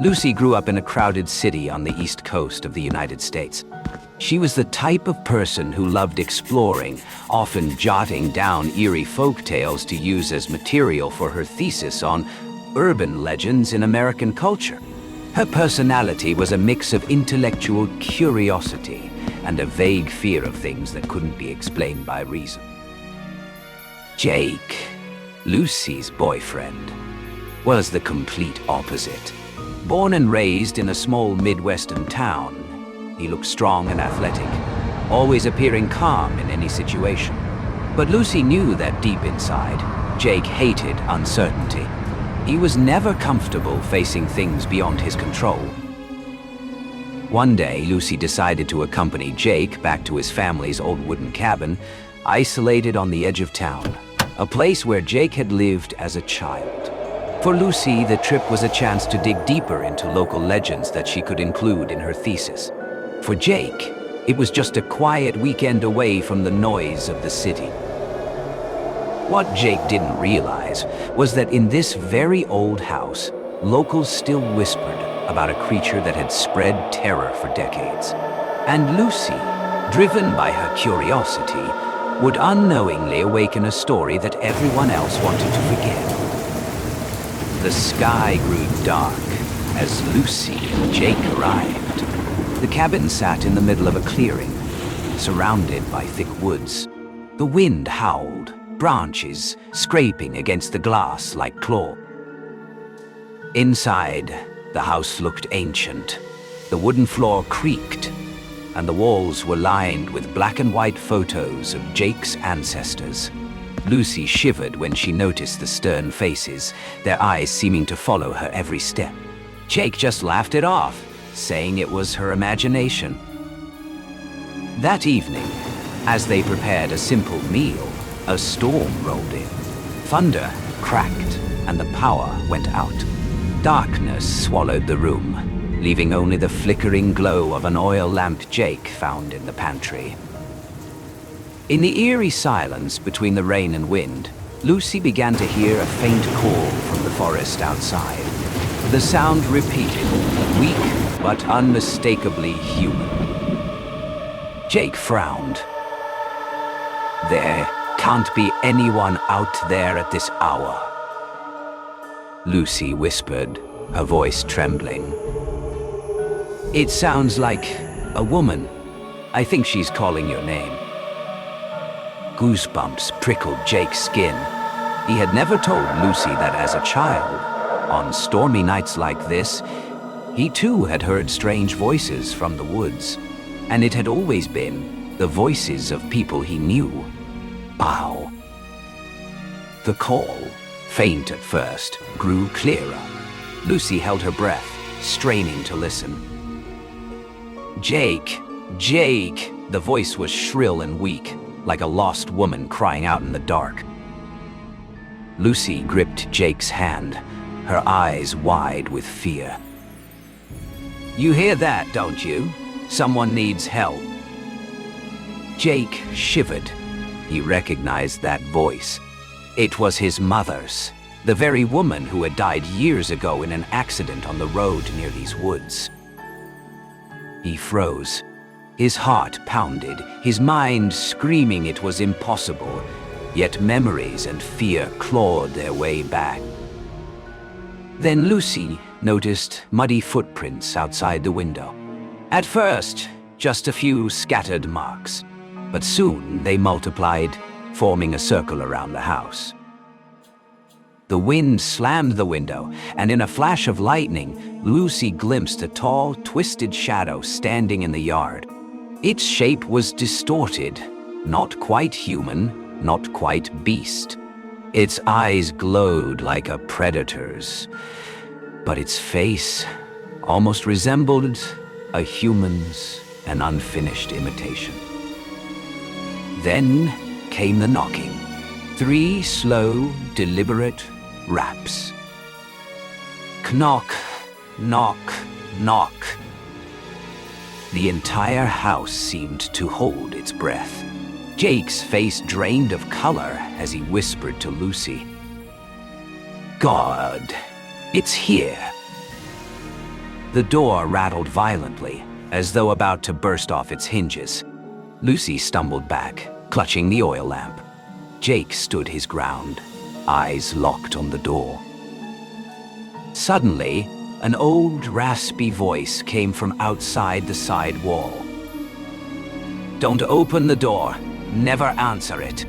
Lucy grew up in a crowded city on the East Coast of the United States. She was the type of person who loved exploring, often jotting down eerie folk tales to use as material for her thesis on urban legends in American culture. Her personality was a mix of intellectual curiosity and a vague fear of things that couldn't be explained by reason. Jake, Lucy's boyfriend, was the complete opposite. Born and raised in a small Midwestern town, he looked strong and athletic, always appearing calm in any situation. But Lucy knew that deep inside, Jake hated uncertainty. He was never comfortable facing things beyond his control. One day, Lucy decided to accompany Jake back to his family's old wooden cabin, isolated on the edge of town, a place where Jake had lived as a child. For Lucy, the trip was a chance to dig deeper into local legends that she could include in her thesis. For Jake, it was just a quiet weekend away from the noise of the city. What Jake didn't realize was that in this very old house, locals still whispered about a creature that had spread terror for decades. And Lucy, driven by her curiosity, would unknowingly awaken a story that everyone else wanted to forget. The sky grew dark as Lucy and Jake arrived. The cabin sat in the middle of a clearing, surrounded by thick woods. The wind howled, branches scraping against the glass like claws. Inside, the house looked ancient. The wooden floor creaked, and the walls were lined with black and white photos of Jake's ancestors. Lucy shivered when she noticed the stern faces, their eyes seeming to follow her every step. Jake just laughed it off, saying it was her imagination. That evening, as they prepared a simple meal, a storm rolled in. Thunder cracked, and the power went out. Darkness swallowed the room, leaving only the flickering glow of an oil lamp Jake found in the pantry. In the eerie silence between the rain and wind, Lucy began to hear a faint call from the forest outside. The sound repeated, weak but unmistakably human. Jake frowned. "There can't be anyone out there at this hour," Lucy whispered, her voice trembling. "It sounds like a woman. I think she's calling your name." Goosebumps prickled Jake's skin. He had never told Lucy that as a child, on stormy nights like this, he too had heard strange voices from the woods, and it had always been the voices of people he knew. Pow! The call, faint at first, grew clearer. Lucy held her breath, straining to listen. "Jake! Jake!" The voice was shrill and weak, like a lost woman crying out in the dark. Lucy gripped Jake's hand, her eyes wide with fear. "You hear that, don't you? Someone needs help." Jake shivered. He recognized that voice. It was his mother's, the very woman who had died years ago in an accident on the road near these woods. He froze. His heart pounded, his mind screaming it was impossible, yet memories and fear clawed their way back. Then Lucy noticed muddy footprints outside the window. At first, just a few scattered marks, but soon they multiplied, forming a circle around the house. The wind slammed the window, and in a flash of lightning, Lucy glimpsed a tall, twisted shadow standing in the yard. Its shape was distorted, not quite human, not quite beast. Its eyes glowed like a predator's, but its face almost resembled a human's, an unfinished imitation. Then came the knocking. 3 slow, deliberate raps. Knock, knock, knock. The entire house seemed to hold its breath. Jake's face drained of color as he whispered to Lucy, "God, it's here." The door rattled violently, as though about to burst off its hinges. Lucy stumbled back, clutching the oil lamp. Jake stood his ground, eyes locked on the door. Suddenly, an old, raspy voice came from outside the side wall. "Don't open the door. Never answer it."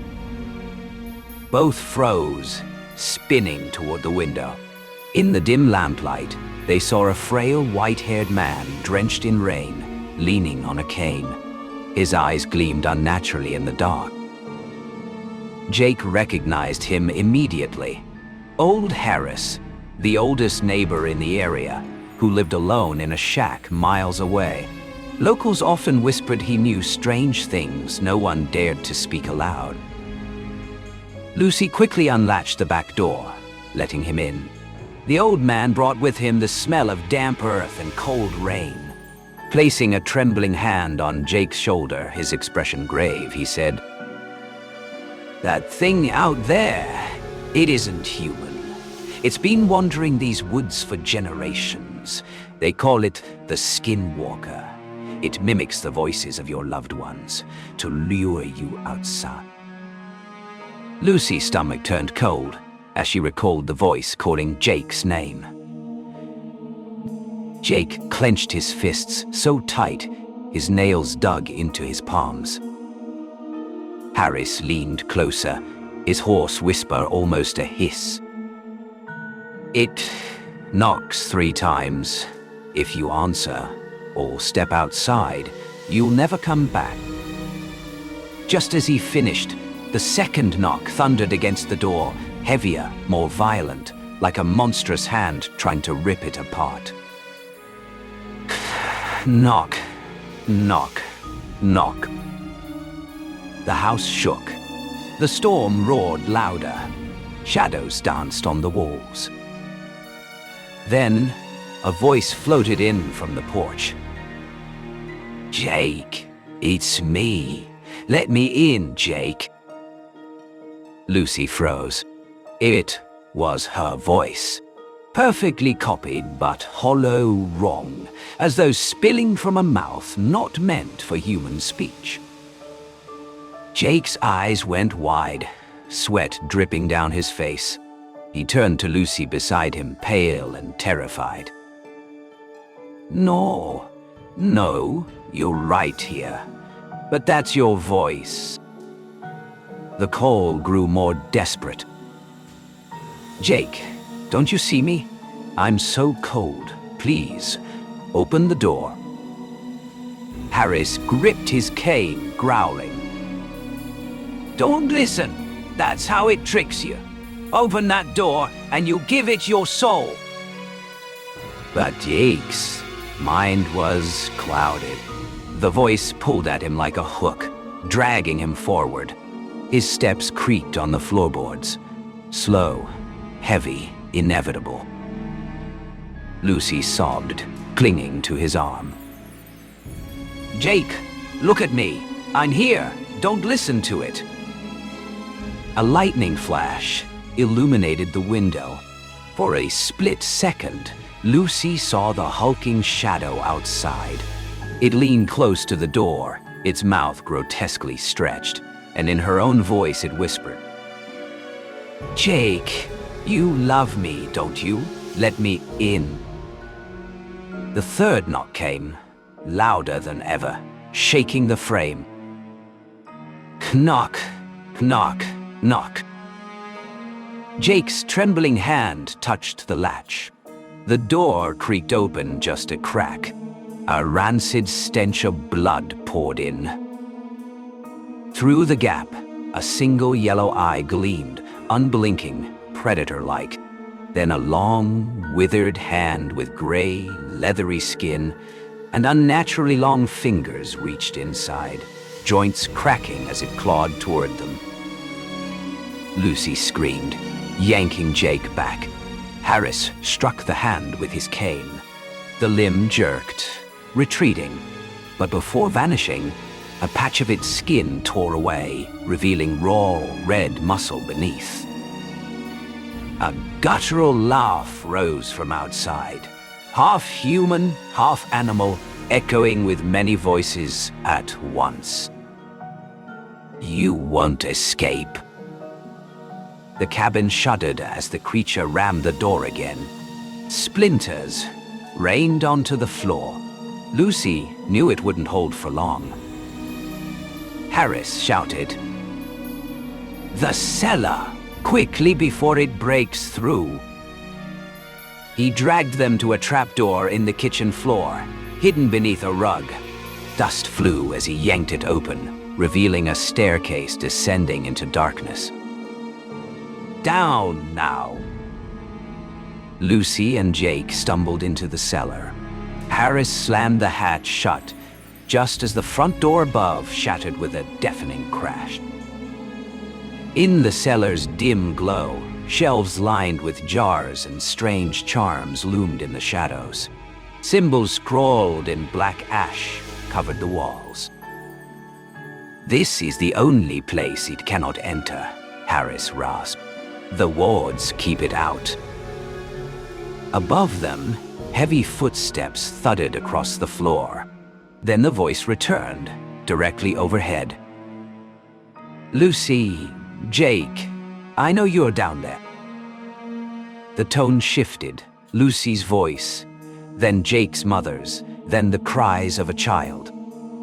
Both froze, spinning toward the window. In the dim lamplight, they saw a frail, white-haired man drenched in rain, leaning on a cane. His eyes gleamed unnaturally in the dark. Jake recognized him immediately. Old Harris, the oldest neighbor in the area, who lived alone in a shack miles away. Locals often whispered he knew strange things no one dared to speak aloud. Lucy quickly unlatched the back door, letting him in. The old man brought with him the smell of damp earth and cold rain. Placing a trembling hand on Jake's shoulder, his expression grave, he said, "That thing out there, it isn't human. It's been wandering these woods for generations. They call it the Skinwalker. It mimics the voices of your loved ones to lure you outside." Lucy's stomach turned cold as she recalled the voice calling Jake's name. Jake clenched his fists so tight, his nails dug into his palms. Harris leaned closer, his hoarse whisper almost a hiss. "It knocks 3 times. If you answer or step outside, you'll never come back." Just as he finished, the second knock thundered against the door, heavier, more violent, like a monstrous hand trying to rip it apart. Knock, knock, knock. The house shook. The storm roared louder. Shadows danced on the walls. Then, a voice floated in from the porch. "Jake, it's me. Let me in, Jake." Lucy froze. It was her voice. Perfectly copied, but hollow wrong, as though spilling from a mouth not meant for human speech. Jake's eyes went wide, sweat dripping down his face. He turned to Lucy beside him, pale and terrified. No, you're right here. But that's your voice." The call grew more desperate. "Jake, don't you see me? I'm so cold. Please, open the door." Harris gripped his cane, growling. "Don't listen. That's how it tricks you. Open that door and you give it your soul." But Jake's mind was clouded. The voice pulled at him like a hook, dragging him forward. His steps creaked on the floorboards. Slow, heavy, inevitable. Lucy sobbed, clinging to his arm. "Jake, look at me. I'm here. Don't listen to it." A lightning flash illuminated the window. For a split second, Lucy saw the hulking shadow outside. It leaned close to the door, its mouth grotesquely stretched, and in her own voice it whispered, "Jake, you love me, don't you? Let me in." The third knock came, louder than ever, shaking the frame. Knock, knock, knock. Jake's trembling hand touched the latch. The door creaked open just a crack. A rancid stench of blood poured in. Through the gap, a single yellow eye gleamed, unblinking, predator-like. Then a long, withered hand with gray, leathery skin and unnaturally long fingers reached inside, joints cracking as it clawed toward them. Lucy screamed, yanking Jake back. Harris struck the hand with his cane. The limb jerked, retreating, but before vanishing, a patch of its skin tore away, revealing raw, red muscle beneath. A guttural laugh rose from outside. half human, half animal, echoing with many voices at once. "You won't escape." The cabin shuddered as the creature rammed the door again. Splinters rained onto the floor. Lucy knew it wouldn't hold for long. Harris shouted, "The cellar! Quickly before it breaks through!" He dragged them to a trapdoor in the kitchen floor, hidden beneath a rug. Dust flew as he yanked it open, revealing a staircase descending into darkness. "Down now!" Lucy and Jake stumbled into the cellar. Harris slammed the hatch shut, just as the front door above shattered with a deafening crash. In the cellar's dim glow, shelves lined with jars and strange charms loomed in the shadows. Symbols scrawled in black ash covered the walls. "This is the only place it cannot enter," Harris rasped. "The wards keep it out." Above them, heavy footsteps thudded across the floor. Then the voice returned, directly overhead. "Lucy, Jake, I know you're down there." The tone shifted, Lucy's voice, then Jake's mother's, then the cries of a child.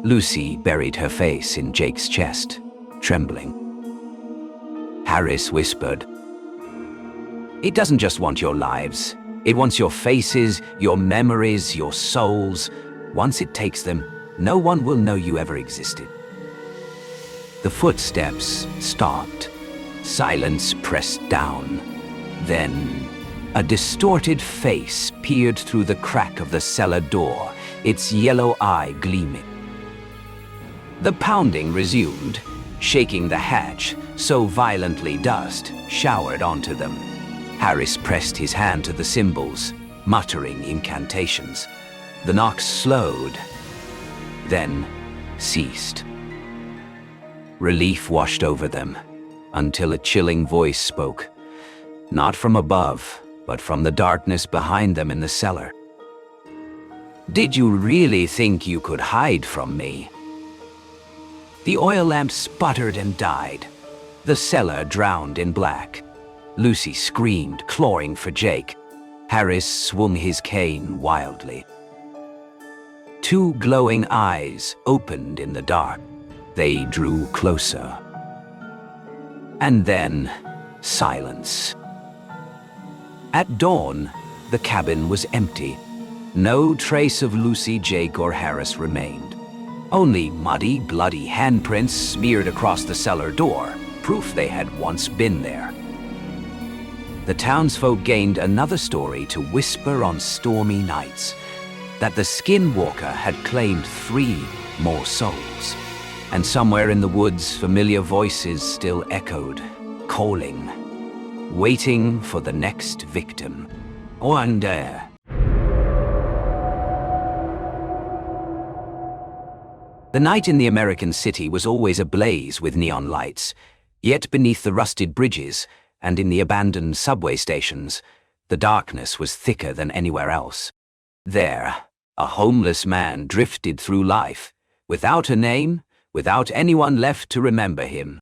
Lucy buried her face in Jake's chest, trembling. Harris whispered, "It doesn't just want your lives. It wants your faces, your memories, your souls. Once it takes them, no one will know you ever existed." The footsteps stopped. Silence pressed down. Then, a distorted face peered through the crack of the cellar door, its yellow eye gleaming. The pounding resumed, shaking the hatch so violently dust showered onto them. Harris pressed his hand to the symbols, muttering incantations. The knocks slowed, then ceased. Relief washed over them, until a chilling voice spoke, not from above, but from the darkness behind them in the cellar. "Did you really think you could hide from me?" The oil lamp sputtered and died. The cellar drowned in black. Lucy screamed, clawing for Jake. Harris swung his cane wildly. Two glowing eyes opened in the dark. They drew closer. And then, silence. At dawn, the cabin was empty. No trace of Lucy, Jake, or Harris remained. Only muddy, bloody handprints smeared across the cellar door, proof they had once been there. The townsfolk gained another story to whisper on stormy nights, that the skinwalker had claimed 3 more souls. And somewhere in the woods, familiar voices still echoed, calling, waiting for the next victim. One day. The night in the American city was always ablaze with neon lights, yet beneath the rusted bridges and in the abandoned subway stations, the darkness was thicker than anywhere else. There, a homeless man drifted through life, without a name, without anyone left to remember him.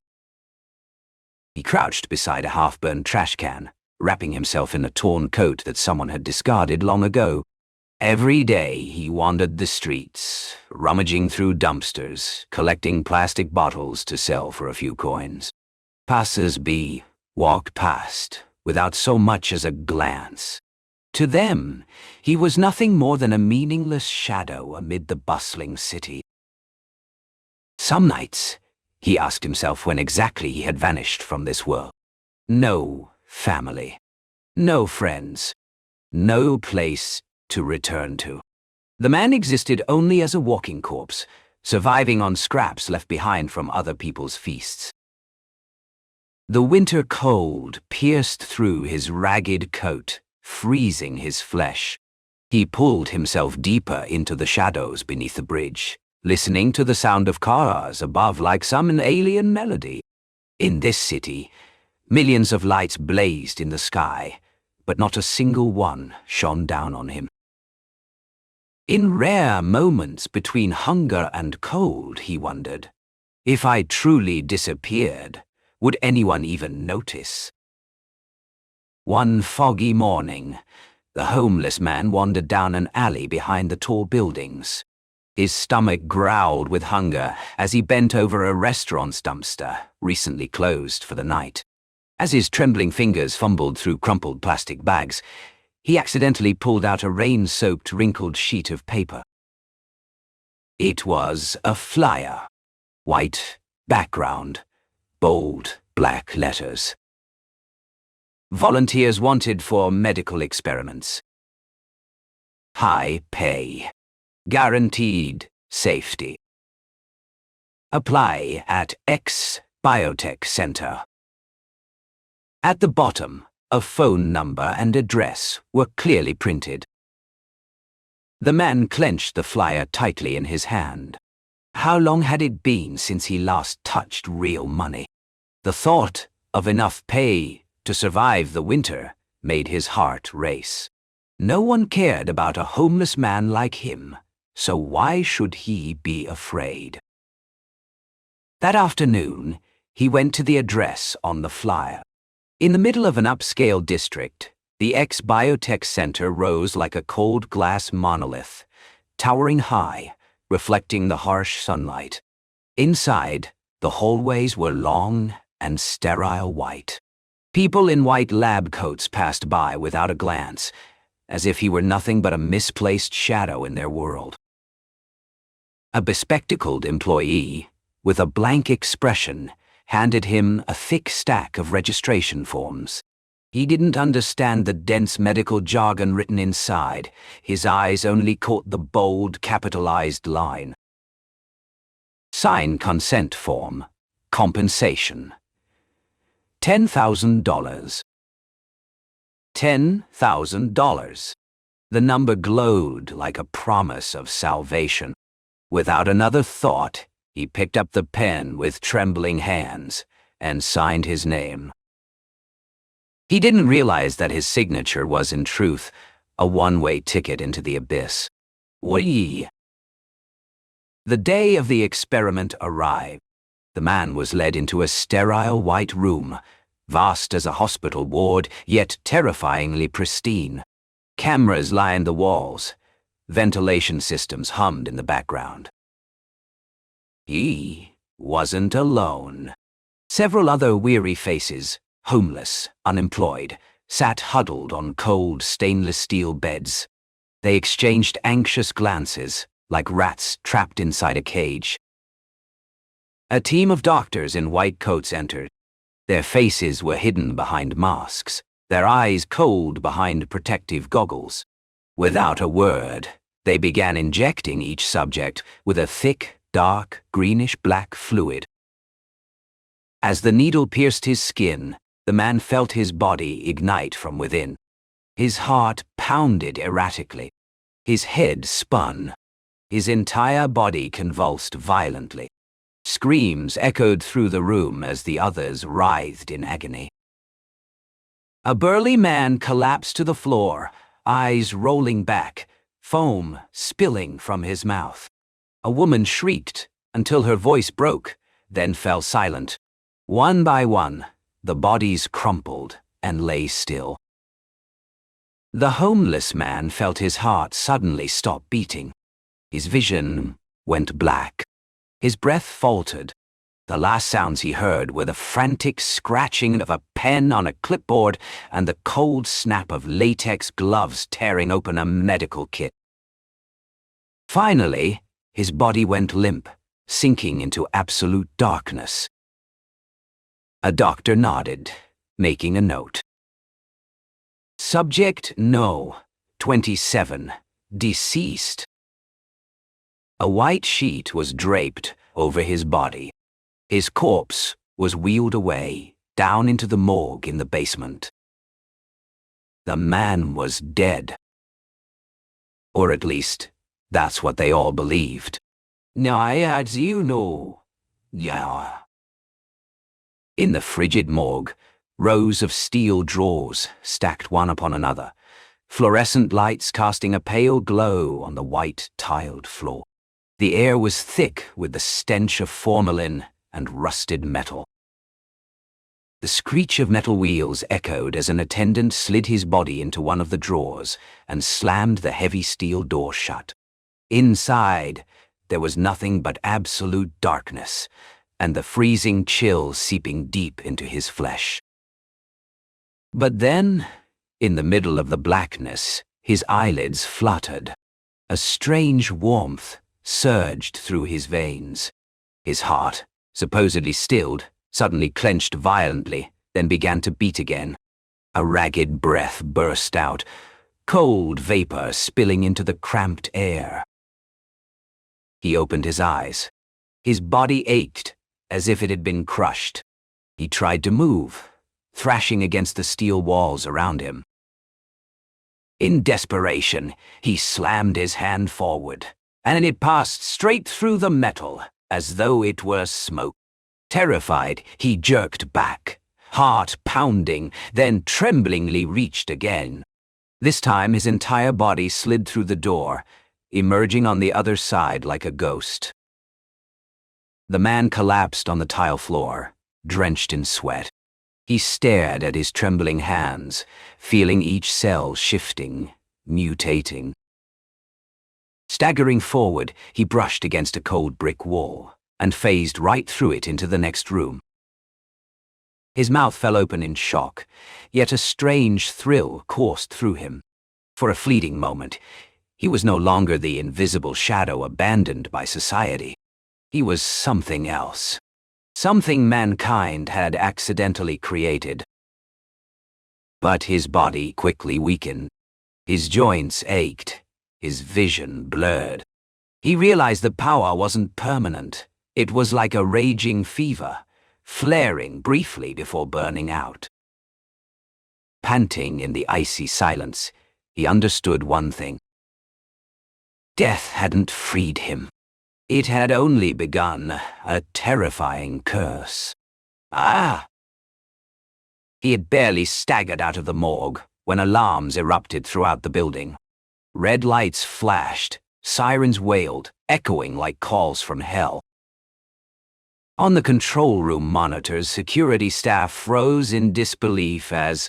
He crouched beside a half-burned trash can, wrapping himself in a torn coat that someone had discarded long ago. Every day he wandered the streets, rummaging through dumpsters, collecting plastic bottles to sell for a few coins. Passers-by walked past, without so much as a glance. To them, he was nothing more than a meaningless shadow amid the bustling city. Some nights, he asked himself when exactly he had vanished from this world. No family, no friends, no place to return to. The man existed only as a walking corpse, surviving on scraps left behind from other people's feasts. The winter cold pierced through his ragged coat, freezing his flesh. He pulled himself deeper into the shadows beneath the bridge, listening to the sound of cars above like some alien melody. In this city, millions of lights blazed in the sky, but not a single one shone down on him. In rare moments between hunger and cold, he wondered, if I truly disappeared, would anyone even notice? One foggy morning, the homeless man wandered down an alley behind the tall buildings. His stomach growled with hunger as he bent over a restaurant's dumpster, recently closed for the night. As his trembling fingers fumbled through crumpled plastic bags, he accidentally pulled out a rain-soaked, wrinkled sheet of paper. It was a flyer. White background, bold black letters. Volunteers wanted for medical experiments. High pay. Guaranteed safety. Apply at X Biotech Center. At the bottom, a phone number and address were clearly printed. The man clenched the flyer tightly in his hand. How long had it been since he last touched real money? The thought of enough pay to survive the winter made his heart race. No one cared about a homeless man like him, so why should he be afraid? That afternoon, he went to the address on the flyer. In the middle of an upscale district, the X Biotech Center rose like a cold glass monolith, towering high, reflecting the harsh sunlight. Inside, the hallways were long and sterile white. People in white lab coats passed by without a glance, as if he were nothing but a misplaced shadow in their world. A bespectacled employee, with a blank expression, handed him a thick stack of registration forms. He didn't understand the dense medical jargon written inside. His eyes only caught the bold, capitalized line. Sign consent form. Compensation. $10,000. $10,000. The number glowed like a promise of salvation. Without another thought, he picked up the pen with trembling hands and signed his name. He didn't realize that his signature was, in truth, a one-way ticket into the abyss. Whee! The day of the experiment arrived. The man was led into a sterile white room, vast as a hospital ward, yet terrifyingly pristine. Cameras lined the walls. Ventilation systems hummed in the background. He wasn't alone. Several other weary faces, homeless, unemployed, sat huddled on cold stainless steel beds. They exchanged anxious glances, like rats trapped inside a cage. A team of doctors in white coats entered. Their faces were hidden behind masks, their eyes cold behind protective goggles. Without a word, they began injecting each subject with a thick, dark, greenish-black fluid. As the needle pierced his skin, the man felt his body ignite from within. His heart pounded erratically. His head spun. His entire body convulsed violently. Screams echoed through the room as the others writhed in agony. A burly man collapsed to the floor, eyes rolling back, foam spilling from his mouth. A woman shrieked until her voice broke, then fell silent. One by one, the bodies crumpled and lay still. The homeless man felt his heart suddenly stop beating. His vision went black. His breath faltered. The last sounds he heard were the frantic scratching of a pen on a clipboard and the cold snap of latex gloves tearing open a medical kit. Finally, his body went limp, sinking into absolute darkness. A doctor nodded, making a note. Subject No, 27, deceased. A white sheet was draped over his body. His corpse was wheeled away, down into the morgue in the basement. The man was dead. Or at least, that's what they all believed. As you know. Yeah. In the frigid morgue, rows of steel drawers stacked one upon another fluorescent lights casting a pale glow on the white, tiled floor. The air was thick with the stench of formalin and rusted metal. The screech of metal wheels echoed as an attendant slid his body into one of the drawers and slammed the heavy steel door shut. Inside, there was nothing but absolute darkness, and the freezing chill seeping deep into his flesh. But then, in the middle of the blackness, his eyelids fluttered. A strange warmth surged through his veins. His heart, supposedly stilled, suddenly clenched violently, then began to beat again. A ragged breath burst out, cold vapor spilling into the cramped air. He opened his eyes. His body ached, as if it had been crushed. He tried to move, thrashing against the steel walls around him. In desperation, he slammed his hand forward, and it passed straight through the metal, as though it were smoke. Terrified, he jerked back, heart pounding, then tremblingly reached again. This time his entire body slid through the door, emerging on the other side like a ghost. The man collapsed on the tile floor, drenched in sweat. He stared at his trembling hands, feeling each cell shifting, mutating. Staggering forward, he brushed against a cold brick wall and phased right through it into the next room. His mouth fell open in shock, yet a strange thrill coursed through him. For a fleeting moment, he was no longer the invisible shadow abandoned by society. He was something else. Something mankind had accidentally created. But his body quickly weakened. His joints ached, his vision blurred. He realized the power wasn't permanent. It was like a raging fever, flaring briefly before burning out. Panting in the icy silence, he understood one thing. Death hadn't freed him. It had only begun, a terrifying curse. Ah! He had barely staggered out of the morgue when alarms erupted throughout the building. Red lights flashed, sirens wailed, echoing like calls from hell. On the control room monitors, security staff froze in disbelief as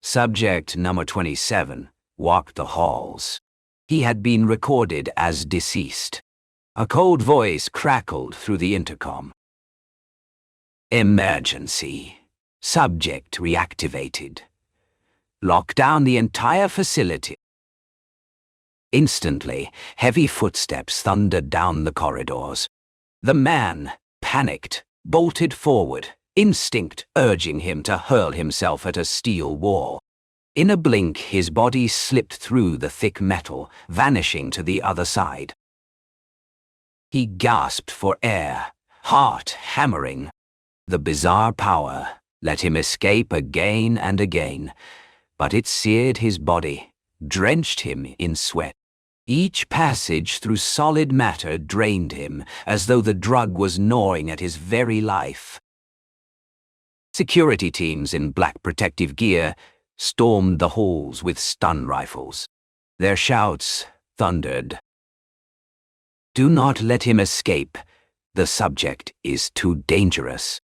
subject number 27 walked the halls. He had been recorded as deceased. A cold voice crackled through the intercom. Emergency. Subject reactivated. Lock down the entire facility. Instantly, heavy footsteps thundered down the corridors. The man, panicked, bolted forward, instinct urging him to hurl himself at a steel wall. In a blink, his body slipped through the thick metal, vanishing to the other side. He gasped for air, heart hammering. The bizarre power let him escape again and again, but it seared his body, drenched him in sweat. Each passage through solid matter drained him, as though the drug was gnawing at his very life. Security teams in black protective gear stormed the halls with stun rifles. Their shouts thundered. Do not let him escape. The subject is too dangerous.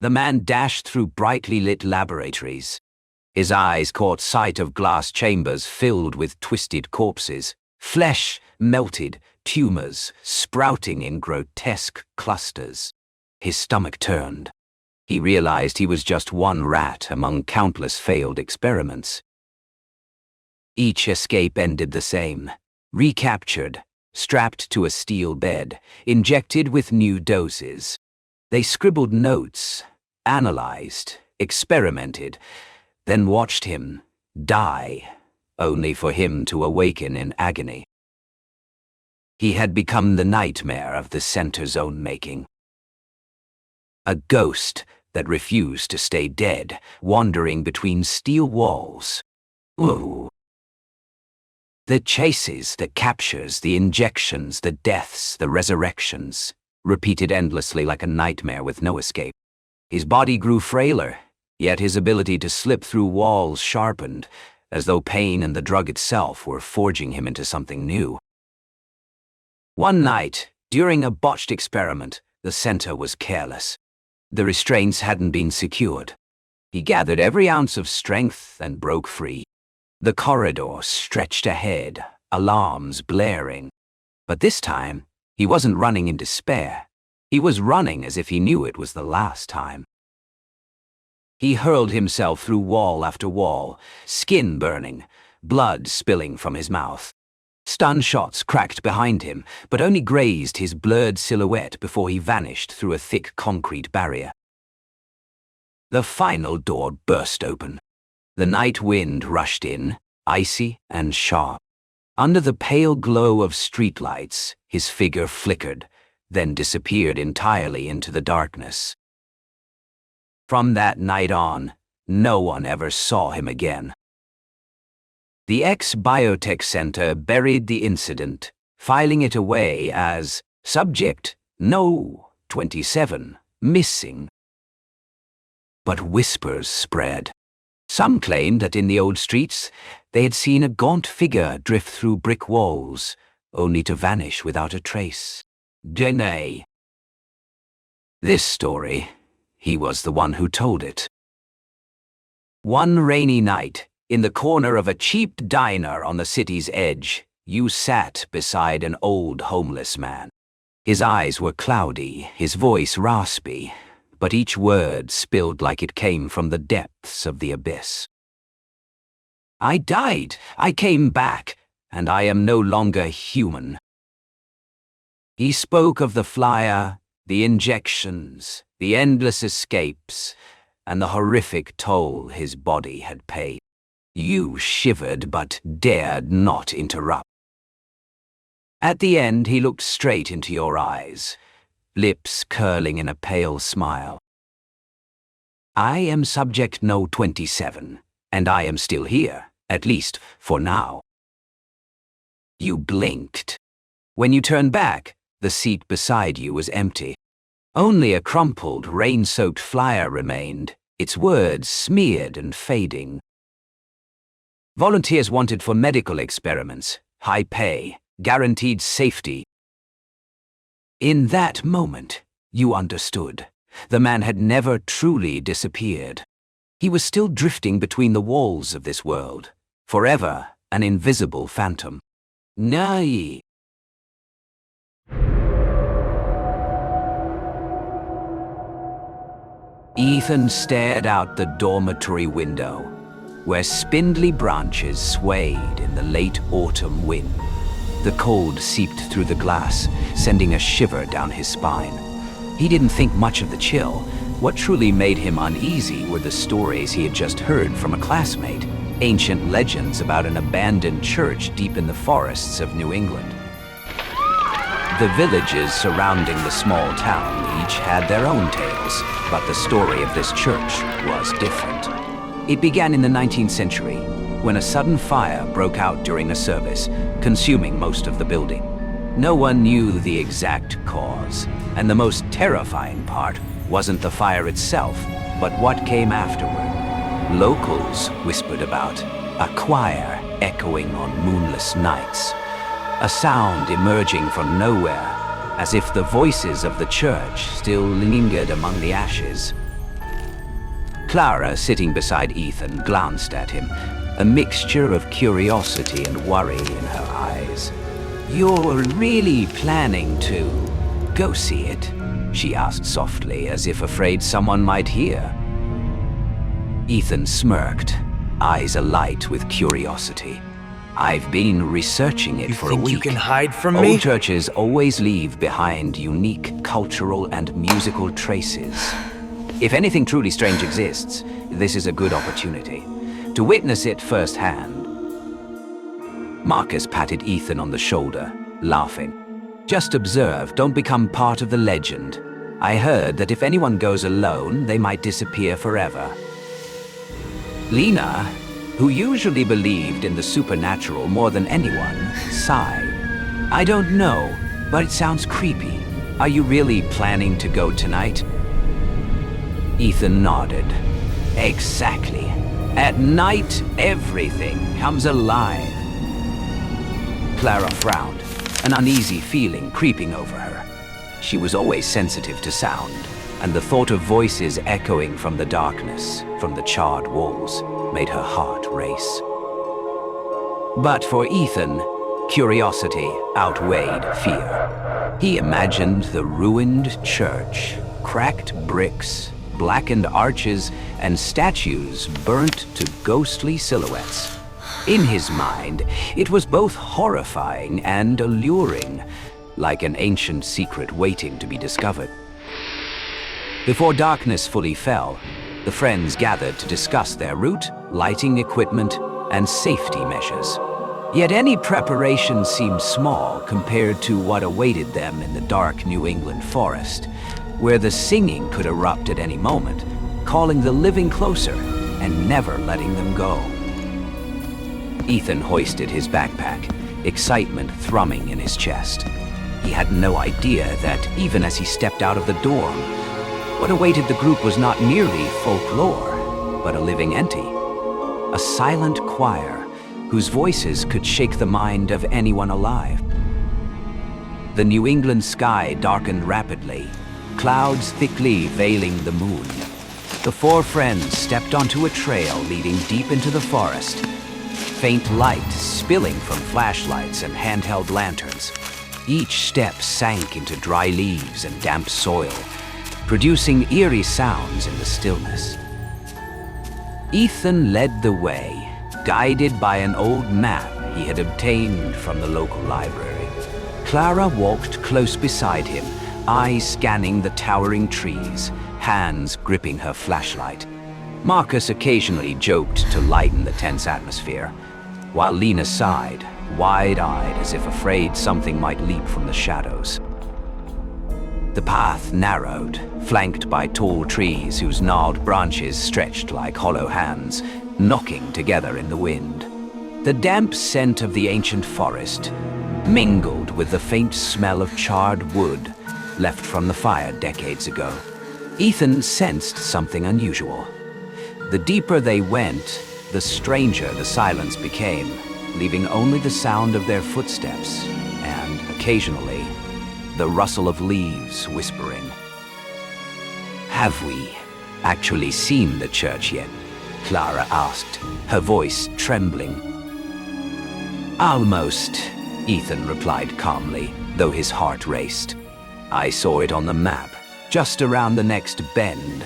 The man dashed through brightly lit laboratories. His eyes caught sight of glass chambers filled with twisted corpses, flesh melted, tumors sprouting in grotesque clusters. His stomach turned. He realized he was just one rat among countless failed experiments. Each escape ended the same. Recaptured, strapped to a steel bed, injected with new doses. They scribbled notes, analyzed, experimented, then watched him die, only for him to awaken in agony. He had become the nightmare of the center's own making. A ghost that refused to stay dead, wandering between steel walls. Ooh. The chases, the captures, the injections, the deaths, the resurrections, repeated endlessly like a nightmare with no escape. His body grew frailer, yet his ability to slip through walls sharpened, as though pain and the drug itself were forging him into something new. One night, during a botched experiment, the center was careless. The restraints hadn't been secured. He gathered every ounce of strength and broke free. The corridor stretched ahead, alarms blaring. But this time, he wasn't running in despair. He was running as if he knew it was the last time. He hurled himself through wall after wall, skin burning, blood spilling from his mouth. Stun shots cracked behind him, but only grazed his blurred silhouette before he vanished through a thick concrete barrier. The final door burst open. The night wind rushed in, icy and sharp. Under the pale glow of streetlights, his figure flickered, then disappeared entirely into the darkness. From that night on, no one ever saw him again. The ex-biotech center buried the incident, filing it away as Subject No. 27, missing. But whispers spread. Some claimed that in the old streets, they had seen a gaunt figure drift through brick walls, only to vanish without a trace. Dene. This story, he was the one who told it. One rainy night, in the corner of a cheap diner on the city's edge, you sat beside an old homeless man. His eyes were cloudy, his voice raspy, but each word spilled like it came from the depths of the abyss. I died, I came back, and I am no longer human. He spoke of the flyer, the injections, the endless escapes, and the horrific toll his body had paid. You shivered but dared not interrupt. At the end, he looked straight into your eyes, lips curling in a pale smile. I am Subject No. 27, and I am still here, at least for now. You blinked. When you turned back, the seat beside you was empty. Only a crumpled, rain-soaked flyer remained, its words smeared and fading. Volunteers wanted for medical experiments, high pay, guaranteed safety. In that moment, you understood. The man had never truly disappeared. He was still drifting between the walls of this world, forever an invisible phantom. Nay. Ethan stared out the dormitory window, where spindly branches swayed in the late autumn wind. The cold seeped through the glass, sending a shiver down his spine. He didn't think much of the chill. What truly made him uneasy were the stories he had just heard from a classmate, ancient legends about an abandoned church deep in the forests of New England. The villages surrounding the small town each had their own tales, but the story of this church was different. It began in the 19th century, when a sudden fire broke out during a service, consuming most of the building. No one knew the exact cause, and the most terrifying part wasn't the fire itself, but what came afterward. Locals whispered about a choir echoing on moonless nights, a sound emerging from nowhere, as if the voices of the church still lingered among the ashes. Clara, sitting beside Ethan, glanced at him, a mixture of curiosity and worry in her eyes. "You're really planning to go see it?" she asked softly, as if afraid someone might hear. Ethan smirked, eyes alight with curiosity. "I've been researching it for a week. You think you can hide from me? Old churches always leave behind unique cultural and musical traces. If anything truly strange exists, this is a good opportunity to witness it firsthand." Marcus patted Ethan on the shoulder, laughing. "Just observe, don't become part of the legend. I heard that if anyone goes alone, they might disappear forever." Lena, who usually believed in the supernatural more than anyone, sighed. "I don't know, but it sounds creepy. Are you really planning to go tonight?" Ethan nodded. "Exactly. At night, everything comes alive. Clara frowned, an uneasy feeling creeping over her. She was always sensitive to sound, and the thought of voices echoing from the darkness, from the charred walls, made her heart race. But for Ethan, curiosity outweighed fear. He imagined the ruined church, cracked bricks, blackened arches, and statues burnt to ghostly silhouettes. In his mind, it was both horrifying and alluring, like an ancient secret waiting to be discovered. Before darkness fully fell, the friends gathered to discuss their route, lighting equipment, and safety measures. Yet any preparation seemed small compared to what awaited them in the dark New England forest, where the singing could erupt at any moment, calling the living closer and never letting them go. Ethan hoisted his backpack, excitement thrumming in his chest. He had no idea that even as he stepped out of the dorm, what awaited the group was not merely folklore, but a living entity. A silent choir whose voices could shake the mind of anyone alive. The New England sky darkened rapidly, clouds thickly veiling the moon. The four friends stepped onto a trail leading deep into the forest, faint light spilling from flashlights and handheld lanterns. Each step sank into dry leaves and damp soil, producing eerie sounds in the stillness. Ethan led the way, guided by an old map he had obtained from the local library. Clara walked close beside him, eyes scanning the towering trees, hands gripping her flashlight. Marcus occasionally joked to lighten the tense atmosphere, while Lena sighed, wide-eyed as if afraid something might leap from the shadows. The path narrowed, flanked by tall trees whose gnarled branches stretched like hollow hands, knocking together in the wind. The damp scent of the ancient forest mingled with the faint smell of charred wood left from the fire decades ago. Ethan sensed something unusual. The deeper they went, the stranger the silence became, leaving only the sound of their footsteps and, occasionally, the rustle of leaves whispering. "Have we actually seen the church yet?" Clara asked, her voice trembling. "Almost," Ethan replied calmly, though his heart raced. "I saw it on the map, just around the next bend."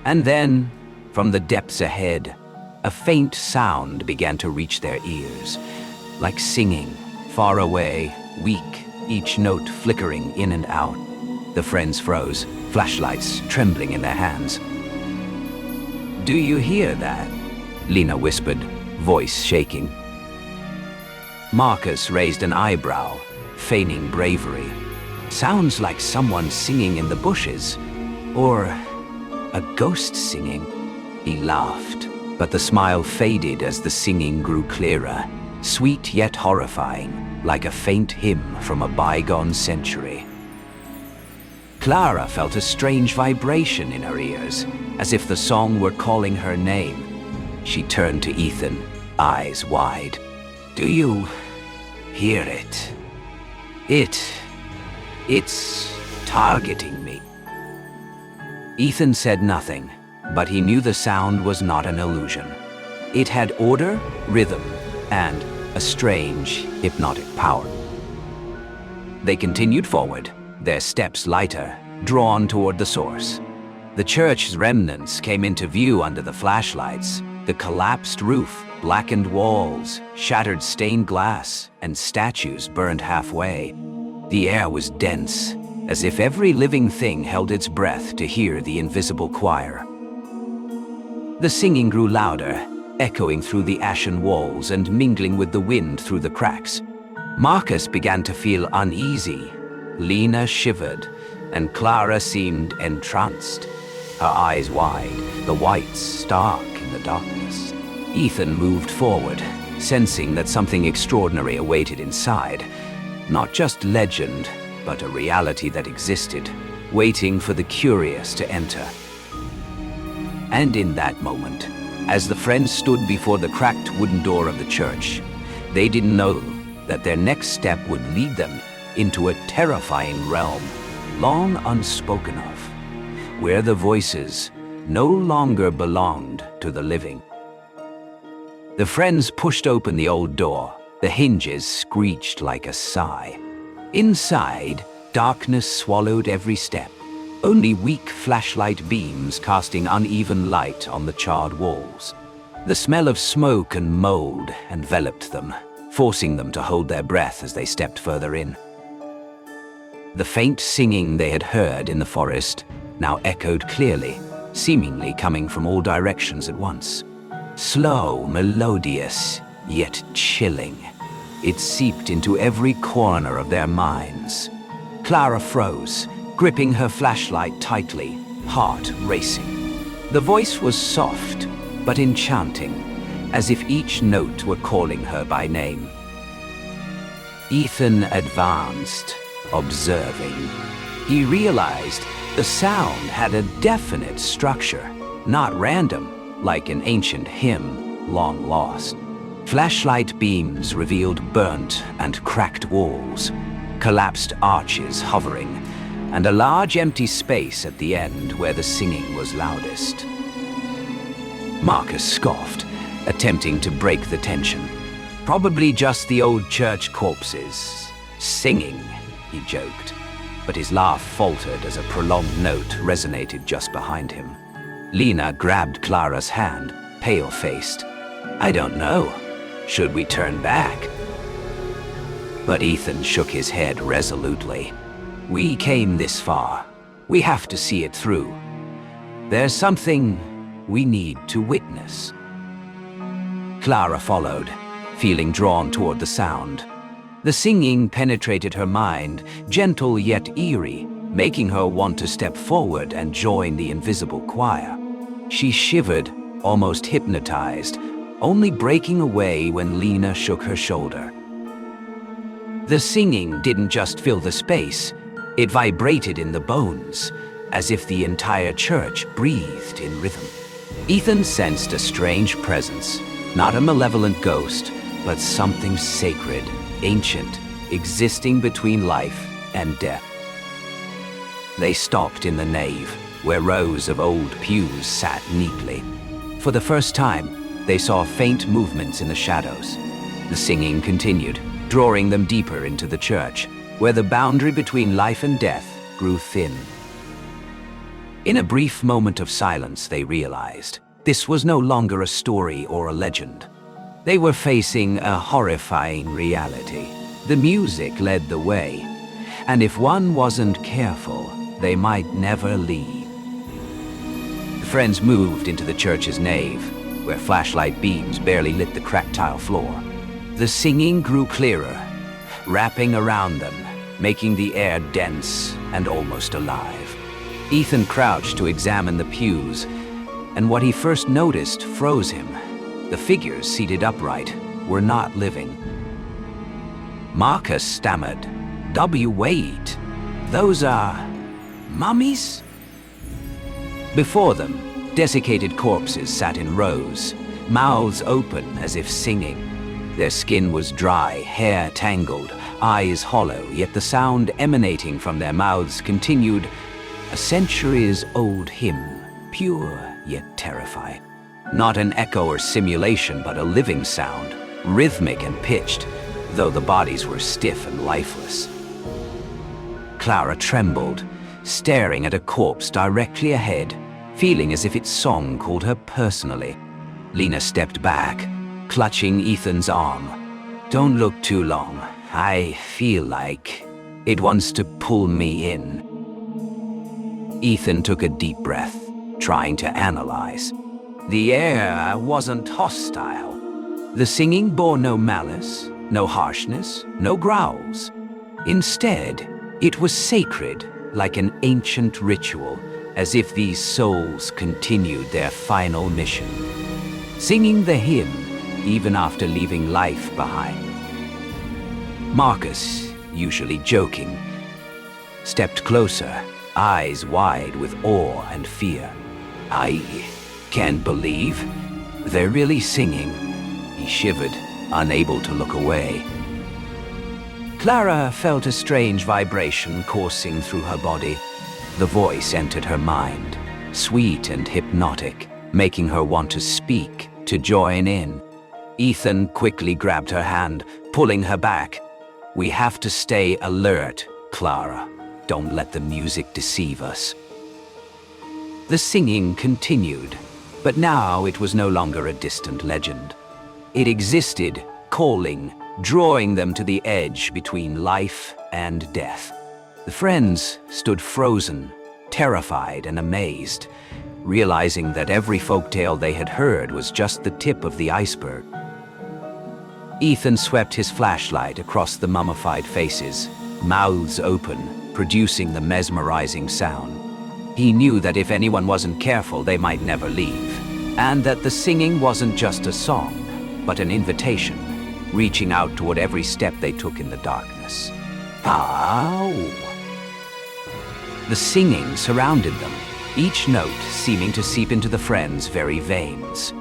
And then, from the depths ahead, a faint sound began to reach their ears, like singing, far away, weak, each note flickering in and out. The friends froze, flashlights trembling in their hands. "Do you hear that?" Lena whispered, voice shaking. Marcus raised an eyebrow, feigning bravery. "Sounds like someone singing in the bushes, or a ghost singing." He laughed, but the smile faded as the singing grew clearer, sweet yet horrifying, like a faint hymn from a bygone century. Clara felt a strange vibration in her ears, as if the song were calling her name. She turned to Ethan, eyes wide. "Do you hear it? It's targeting me." Ethan said nothing, but he knew the sound was not an illusion. It had order, rhythm, and a strange, hypnotic power. They continued forward, their steps lighter, drawn toward the source. The church's remnants came into view under the flashlights, the collapsed roof, blackened walls, shattered stained glass, and statues burned halfway. The air was dense, as if every living thing held its breath to hear the invisible choir. The singing grew louder, echoing through the ashen walls and mingling with the wind through the cracks. Marcus began to feel uneasy. Lena shivered, and Clara seemed entranced, her eyes wide, the whites stark in the darkness. Ethan moved forward, sensing that something extraordinary awaited inside. Not just legend, but a reality that existed, waiting for the curious to enter. And in that moment, As the friends stood before the cracked wooden door of the church, they didn't know that their next step would lead them into a terrifying realm long unspoken of, where the voices no longer belonged to the living. The friends pushed open the old door. The hinges screeched like a sigh. Inside, darkness swallowed every step, only weak flashlight beams casting uneven light on the charred walls. The smell of smoke and mold enveloped them, forcing them to hold their breath as they stepped further in. The faint singing they had heard in the forest now echoed clearly, seemingly coming from all directions at once. Slow, melodious, yet chilling. It seeped into every corner of their minds. Clara froze, gripping her flashlight tightly, heart racing. The voice was soft, but enchanting, as if each note were calling her by name. Ethan advanced, observing. He realized the sound had a definite structure, not random, like an ancient hymn long lost. Flashlight beams revealed burnt and cracked walls, collapsed arches hovering, and a large empty space at the end where the singing was loudest. Marcus scoffed, attempting to break the tension. Probably just the old church corpses. Singing, he joked, but his laugh faltered as a prolonged note resonated just behind him. Lena grabbed Clara's hand, pale-faced. I don't know. Should we turn back? But Ethan shook his head resolutely. We came this far. We have to see it through. There's something we need to witness. Clara followed, feeling drawn toward the sound. The singing penetrated her mind, gentle yet eerie, making her want to step forward and join the invisible choir. She shivered, almost hypnotized, only breaking away when Lena shook her shoulder. The singing didn't just fill the space, it vibrated in the bones, as if the entire church breathed in rhythm. Ethan sensed a strange presence, not a malevolent ghost, but something sacred, ancient, existing between life and death. They stopped in the nave, where rows of old pews sat neatly. For the first time, they saw faint movements in the shadows. The singing continued, drawing them deeper into the church, where the boundary between life and death grew thin. In a brief moment of silence, they realized this was no longer a story or a legend. They were facing a horrifying reality. The music led the way, and if one wasn't careful, they might never leave. The friends moved into the church's nave, where flashlight beams barely lit the cracked tile floor. The singing grew clearer, wrapping around them, making the air dense and almost alive. Ethan crouched to examine the pews, and what he first noticed froze him. The figures seated upright were not living. Marcus stammered, wait, those are mummies? Before them, desiccated corpses sat in rows, mouths open as if singing. Their skin was dry, hair tangled, eyes hollow, yet the sound emanating from their mouths continued, a centuries-old hymn, pure yet terrifying. Not an echo or simulation, but a living sound, rhythmic and pitched, though the bodies were stiff and lifeless. Clara trembled, staring at a corpse directly ahead, feeling as if its song called her personally. Lena stepped back, clutching Ethan's arm. Don't look too long. I feel like it wants to pull me in. Ethan took a deep breath, trying to analyze. The air wasn't hostile. The singing bore no malice, no harshness, no growls. Instead, it was sacred, like an ancient ritual, as if these souls continued their final mission, singing the hymn even after leaving life behind. Marcus, usually joking, stepped closer, eyes wide with awe and fear. I can't believe They're really singing. He shivered, unable to look away. Clara felt a strange vibration coursing through her body. The voice entered her mind, sweet and hypnotic, making her want to speak, to join in. Ethan quickly grabbed her hand, pulling her back. "We have to stay alert, Clara. Don't let the music deceive us." The singing continued, but now it was no longer a distant legend. It existed, calling, drawing them to the edge between life and death. The friends stood frozen, terrified and amazed, realizing that every folktale they had heard was just the tip of the iceberg. Ethan swept his flashlight across the mummified faces, mouths open, producing the mesmerizing sound. He knew that if anyone wasn't careful, they might never leave, and that the singing wasn't just a song, but an invitation, reaching out toward every step they took in the darkness. Pow! The singing surrounded them, each note seeming to seep into the friends' very veins.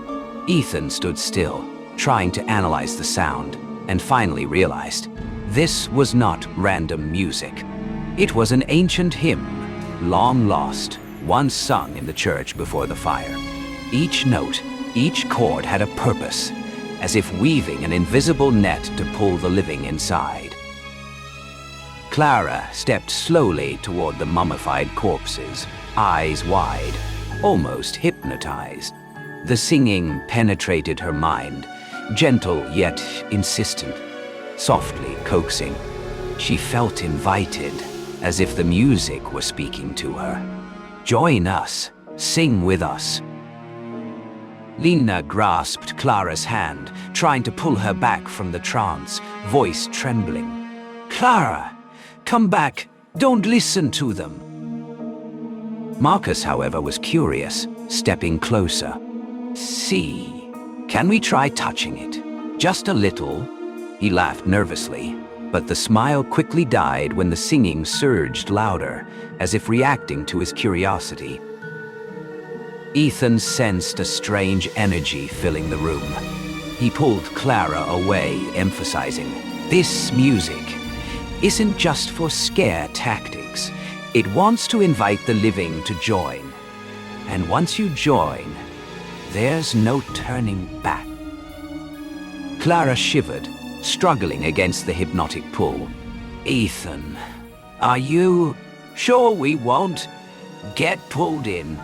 Ethan stood still, trying to analyze the sound, and finally realized this was not random music. It was an ancient hymn, long lost, once sung in the church before the fire. Each note, each chord had a purpose, as if weaving an invisible net to pull the living inside. Clara stepped slowly toward the mummified corpses, eyes wide, almost hypnotized. The singing penetrated her mind, gentle yet insistent, softly coaxing. She felt invited, as if the music were speaking to her. "Join us, sing with us." Lena grasped Clara's hand, trying to pull her back from the trance, voice trembling. "Clara, come back, don't listen to them." Marcus, however, was curious, stepping closer. "See, can we try touching it? Just a little?" He laughed nervously, but the smile quickly died when the singing surged louder, as if reacting to his curiosity. Ethan sensed a strange energy filling the room. He pulled Clara away, emphasizing, "This music isn't just for scare tactics. It wants to invite the living to join. And once you join, there's no turning back." Clara shivered, struggling against the hypnotic pull. "Ethan, are you sure we won't get pulled in?"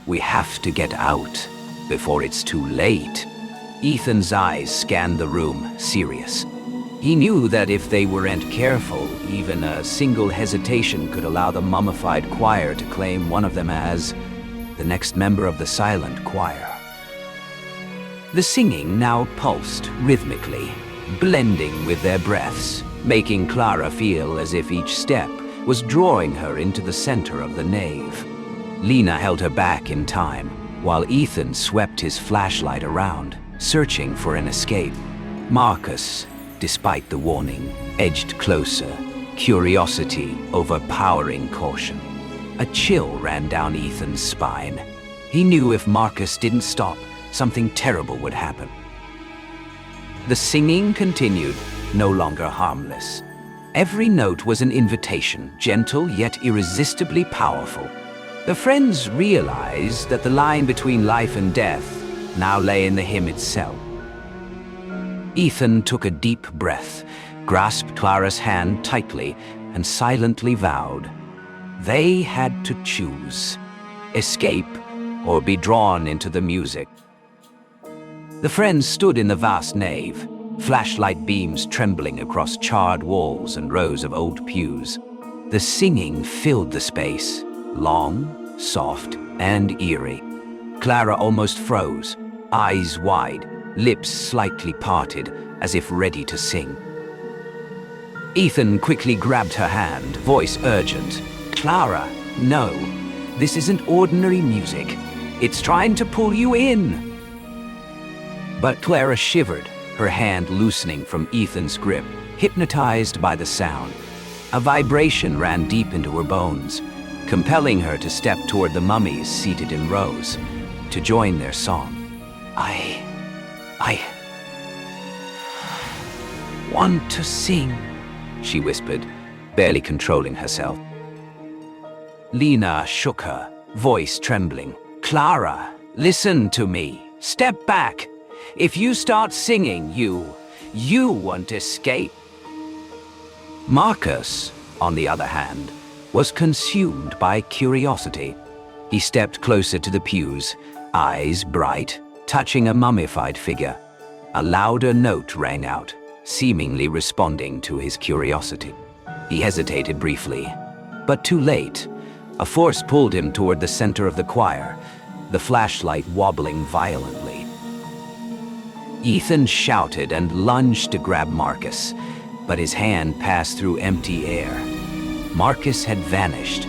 "We have to get out before it's too late." Ethan's eyes scanned the room, serious. He knew that if they weren't careful, even a single hesitation could allow the mummified choir to claim one of them as the next member of the silent choir. The singing now pulsed rhythmically, blending with their breaths, making Clara feel as if each step was drawing her into the center of the nave. Lena held her back in time, while Ethan swept his flashlight around, searching for an escape. Marcus, despite the warning, edged closer, curiosity overpowering caution. A chill ran down Ethan's spine. He knew if Marcus didn't stop, something terrible would happen. The singing continued, no longer harmless. Every note was an invitation, gentle yet irresistibly powerful. The friends realized that the line between life and death now lay in the hymn itself. Ethan took a deep breath, grasped Clara's hand tightly, and silently vowed they had to choose: escape or be drawn into the music. The friends stood in the vast nave, flashlight beams trembling across charred walls and rows of old pews. The singing filled the space, long, soft, and eerie. Clara almost froze, eyes wide, lips slightly parted, as if ready to sing. Ethan quickly grabbed her hand, voice urgent. "Clara, no, this isn't ordinary music. It's trying to pull you in." But Clara shivered, her hand loosening from Ethan's grip, hypnotized by the sound. A vibration ran deep into her bones, compelling her to step toward the mummies seated in rows, to join their song. I want to sing, she whispered, barely controlling herself. Lena shook her, voice trembling. Clara, listen to me. Step back. If you start singing, you won't escape. Marcus, on the other hand, was consumed by curiosity. He stepped closer to the pews, eyes bright, touching a mummified figure. A louder note rang out, seemingly responding to his curiosity. He hesitated briefly, but too late. A force pulled him toward the center of the choir, the flashlight wobbling violently. Ethan shouted and lunged to grab Marcus, but his hand passed through empty air. Marcus had vanished,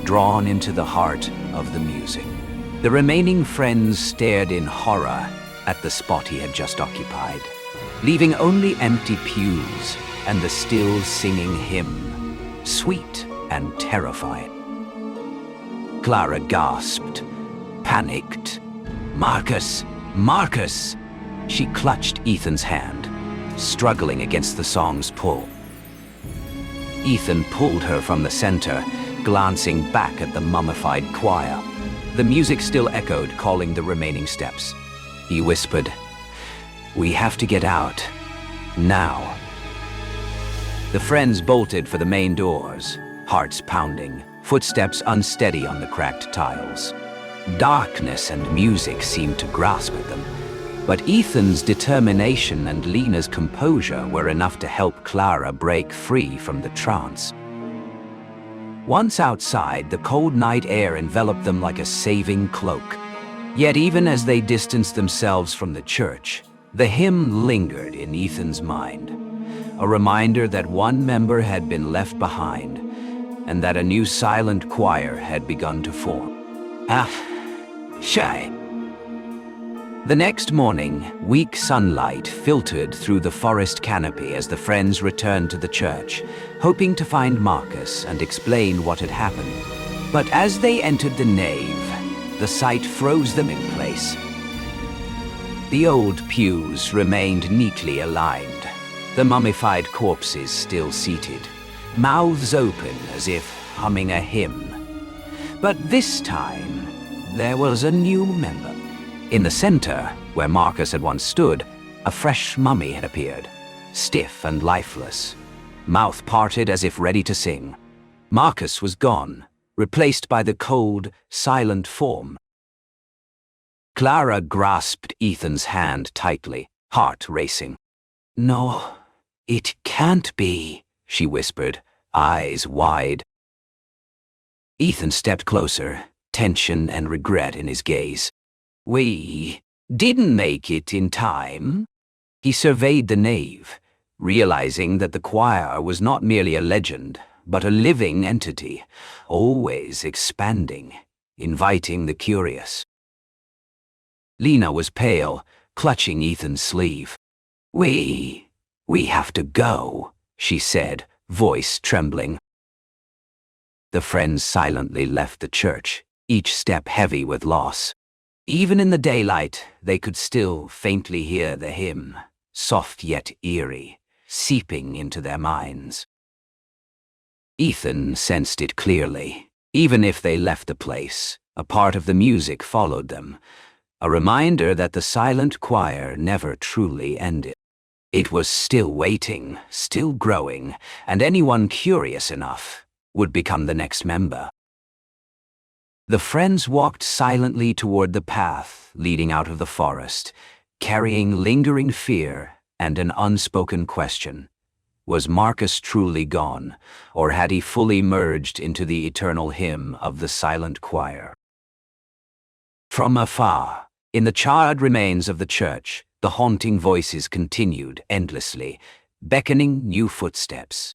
drawn into the heart of the music. The remaining friends stared in horror at the spot he had just occupied, leaving only empty pews and the still singing hymn, sweet and terrifying. Clara gasped, panicked. Marcus! Marcus! She clutched Ethan's hand, struggling against the song's pull. Ethan pulled her from the center, glancing back at the mummified choir. The music still echoed, calling the remaining steps. He whispered, "We have to get out. Now." The friends bolted for the main doors, hearts pounding, footsteps unsteady on the cracked tiles. Darkness and music seemed to grasp at them, but Ethan's determination and Lena's composure were enough to help Clara break free from the trance. Once outside, the cold night air enveloped them like a saving cloak. Yet even as they distanced themselves from the church, the hymn lingered in Ethan's mind, a reminder that one member had been left behind, and that a new silent choir had begun to form. Shy. The next morning, weak sunlight filtered through the forest canopy as the friends returned to the church, hoping to find Marcus and explain what had happened. But as they entered the nave, the sight froze them in place. The old pews remained neatly aligned, the mummified corpses still seated, mouths open as if humming a hymn. But this time, there was a new member. In the center, where Marcus had once stood, a fresh mummy had appeared, stiff and lifeless, mouth parted as if ready to sing. Marcus was gone, replaced by the cold, silent form. Clara grasped Ethan's hand tightly, heart racing. "No, it can't be," she whispered, eyes wide. Ethan stepped closer, tension and regret in his gaze. "We didn't make it in time." He surveyed the nave, realizing that the choir was not merely a legend, but a living entity, always expanding, inviting the curious. Lena was pale, clutching Ethan's sleeve. We have to go," she said, voice trembling. The friends silently left the church, each step heavy with loss. Even in the daylight, they could still faintly hear the hymn, soft yet eerie, seeping into their minds. Ethan sensed it clearly. Even if they left the place, a part of the music followed them, a reminder that the silent choir never truly ended. It was still waiting, still growing, and anyone curious enough would become the next member. The friends walked silently toward the path leading out of the forest, carrying lingering fear and an unspoken question. Was Marcus truly gone, or had he fully merged into the eternal hymn of the silent choir? From afar, in the charred remains of the church, the haunting voices continued endlessly, beckoning new footsteps.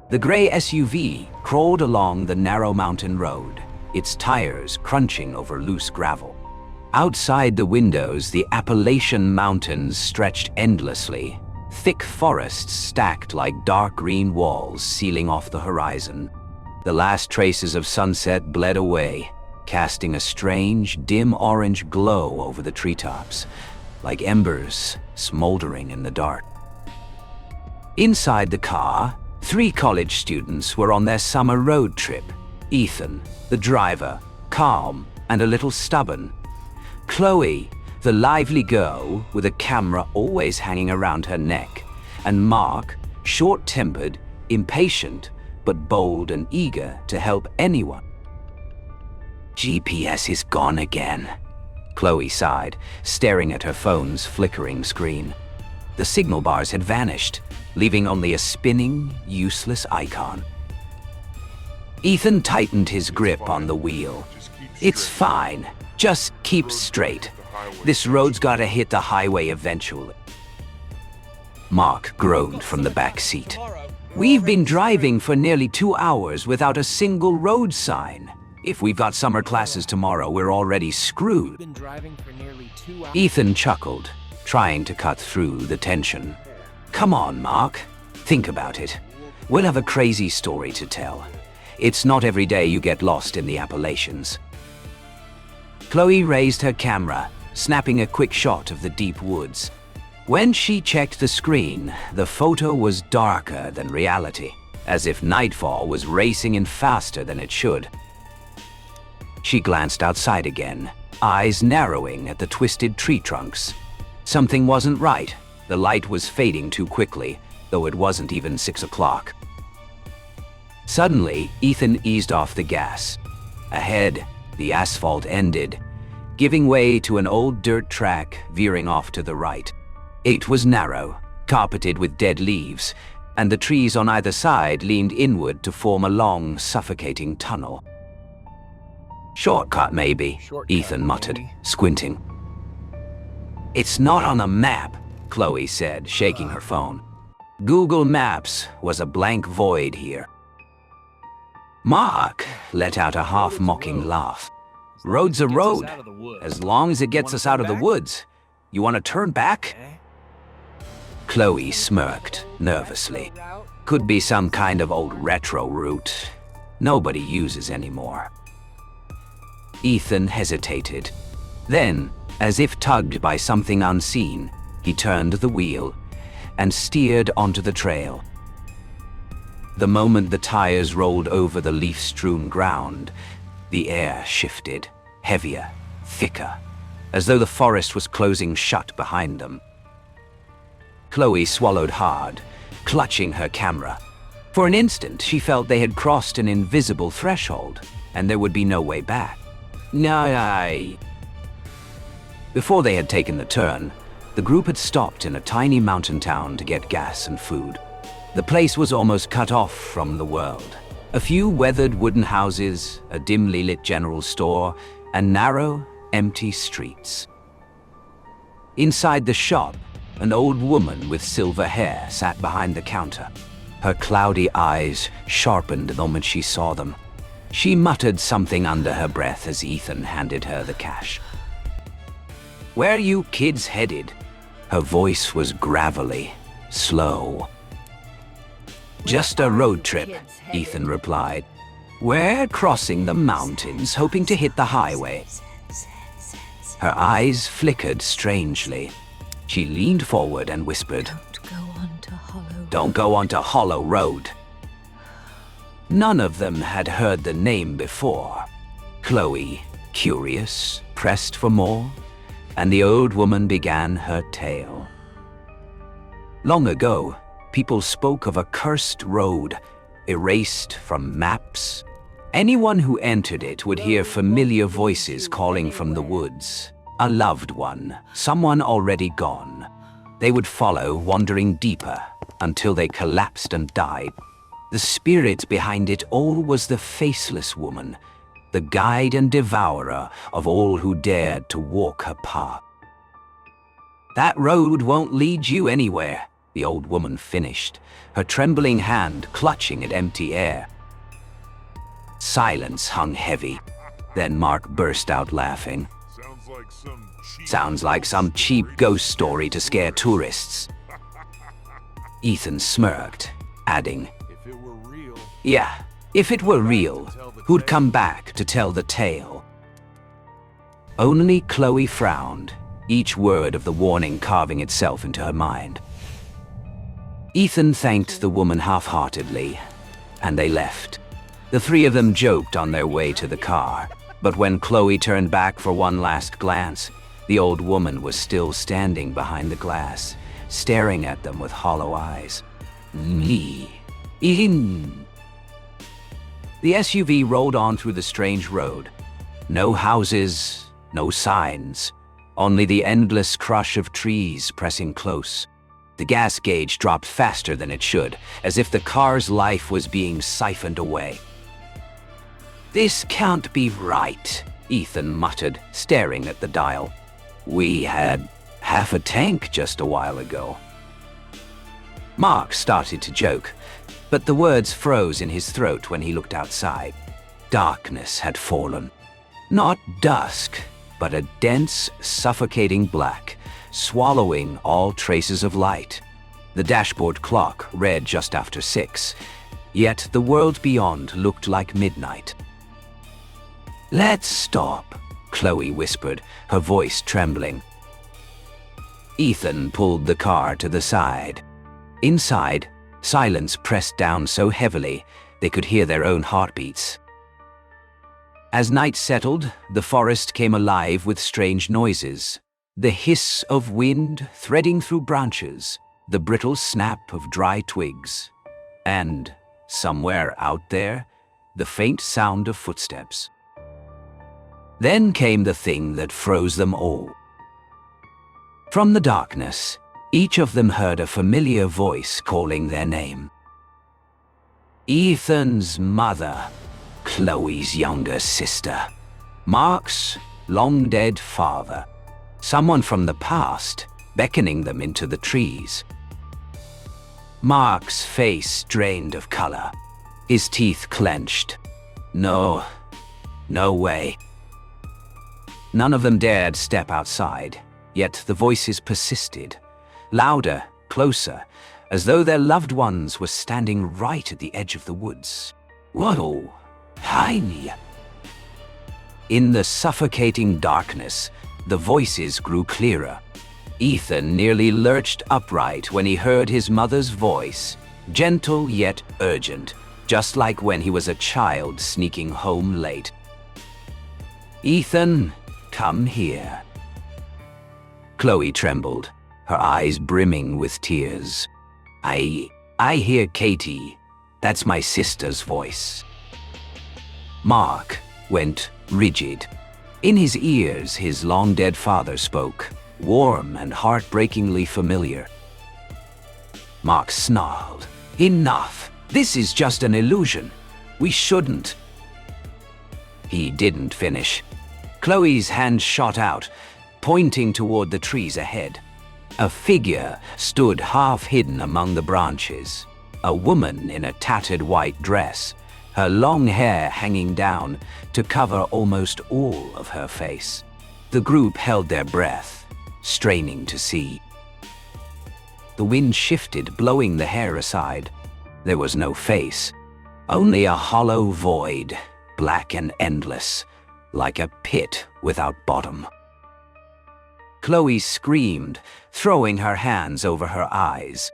The gray SUV crawled along the narrow mountain road, its tires crunching over loose gravel. Outside the windows, the Appalachian Mountains stretched endlessly, thick forests stacked like dark green walls sealing off the horizon. The last traces of sunset bled away, casting a strange, dim orange glow over the treetops, like embers smoldering in the dark. Inside the car, 3 college students were on their summer road trip. Ethan, the driver, calm and a little stubborn. Chloe, the lively girl with a camera always hanging around her neck. And Mark, short-tempered, impatient, but bold and eager to help anyone. GPS is gone again, Chloe sighed, staring at her phone's flickering screen. The signal bars had vanished, leaving only a spinning, useless icon. Ethan tightened his grip on the wheel. It's fine. Just keep straight. This road's gotta hit the highway eventually. Mark groaned from the back seat. We've been driving for nearly 2 hours without a single road sign. If we've got summer classes tomorrow, we're already screwed. Ethan chuckled, trying to cut through the tension. Come on, Mark. Think about it. We'll have a crazy story to tell. It's not every day you get lost in the Appalachians. Chloe raised her camera, snapping a quick shot of the deep woods. When she checked the screen, the photo was darker than reality, as if nightfall was racing in faster than it should. She glanced outside again, eyes narrowing at the twisted tree trunks. Something wasn't right. The light was fading too quickly, though it wasn't even 6 o'clock. Suddenly, Ethan eased off the gas. Ahead, the asphalt ended, giving way to an old dirt track veering off to the right. It was narrow, carpeted with dead leaves, and the trees on either side leaned inward to form a long, suffocating tunnel. Shortcut, maybe, Ethan muttered, squinting. It's not on the map, Chloe said, shaking her phone. Google Maps was a blank void here. Mark let out a half-mocking laugh. Road's a road, as long as it gets us out of the woods. You want to turn back? Chloe smirked nervously. Could be some kind of old retro route nobody uses anymore. Ethan hesitated. Then, as if tugged by something unseen, he turned the wheel and steered onto the trail. The moment the tires rolled over the leaf-strewn ground, the air shifted, heavier, thicker, as though the forest was closing shut behind them. Chloe swallowed hard, clutching her camera. For an instant, she felt they had crossed an invisible threshold, and there would be no way back. Before they had taken the turn, the group had stopped in a tiny mountain town to get gas and food. The place was almost cut off from the world. A few weathered wooden houses, a dimly lit general store, and narrow, empty streets. Inside the shop, an old woman with silver hair sat behind the counter. Her cloudy eyes sharpened the moment she saw them. She muttered something under her breath as Ethan handed her the cash. Where are you kids headed? Her voice was gravelly, slow. Just a road trip, Ethan replied. We're crossing the mountains, hoping to hit the highway. Her eyes flickered strangely. She leaned forward and whispered, Don't go onto Hollow Road. None of them had heard the name before. Chloe, curious, pressed for more, and the old woman began her tale. Long ago, people spoke of a cursed road, erased from maps. Anyone who entered it would hear familiar voices calling from the woods. A loved one, someone already gone. They would follow, wandering deeper, until they collapsed and died. The spirit behind it all was the faceless woman, the guide and devourer of all who dared to walk her path. That road won't lead you anywhere, the old woman finished, her trembling hand clutching at empty air. Silence hung heavy. Then Mark burst out laughing. Sounds like some cheap ghost story to scare tourists. Ethan smirked, adding, Yeah, If it were real, who'd come back to tell the tale? Only Chloe frowned, each word of the warning carving itself into her mind. Ethan thanked the woman half-heartedly, and they left. The three of them joked on their way to the car, but when Chloe turned back for one last glance, the old woman was still standing behind the glass, staring at them with hollow eyes. Me. In. The SUV rolled on through the strange road. No houses, no signs, only the endless crush of trees pressing close. The gas gauge dropped faster than it should, as if the car's life was being siphoned away. "This can't be right," Ethan muttered, staring at the dial. "We had half a tank just a while ago." Mark started to joke, but the words froze in his throat when he looked outside. Darkness had fallen. Not dusk, but a dense, suffocating black, swallowing all traces of light. The dashboard clock read just after 6, yet the world beyond looked like midnight. "Let's stop," Chloe whispered, her voice trembling. Ethan pulled the car to the side. Inside, silence pressed down so heavily they could hear their own heartbeats. As night settled, the forest came alive with strange noises. The hiss of wind threading through branches, the brittle snap of dry twigs, and, somewhere out there, the faint sound of footsteps. Then came the thing that froze them all. From the darkness, each of them heard a familiar voice calling their name. Ethan's mother, Chloe's younger sister, Mark's long-dead father, someone from the past beckoning them into the trees. Mark's face drained of color, his teeth clenched. No way. None of them dared step outside, yet the voices persisted, louder, closer, as though their loved ones were standing right at the edge of the woods. Whoa, tiny. In the suffocating darkness, the voices grew clearer. Ethan nearly lurched upright when he heard his mother's voice, gentle yet urgent, just like when he was a child sneaking home late. "Ethan, come here." Chloe trembled, her eyes brimming with tears. I hear Katie. That's my sister's voice." Mark went rigid. In his ears, his long-dead father spoke, warm and heartbreakingly familiar. Mark snarled. "Enough! This is just an illusion. We shouldn't." He didn't finish. Chloe's hand shot out, pointing toward the trees ahead. A figure stood half hidden among the branches. A woman in a tattered white dress, her long hair hanging down to cover almost all of her face. The group held their breath, straining to see. The wind shifted, blowing the hair aside. There was no face, only a hollow void, black and endless, like a pit without bottom. Chloe screamed, throwing her hands over her eyes.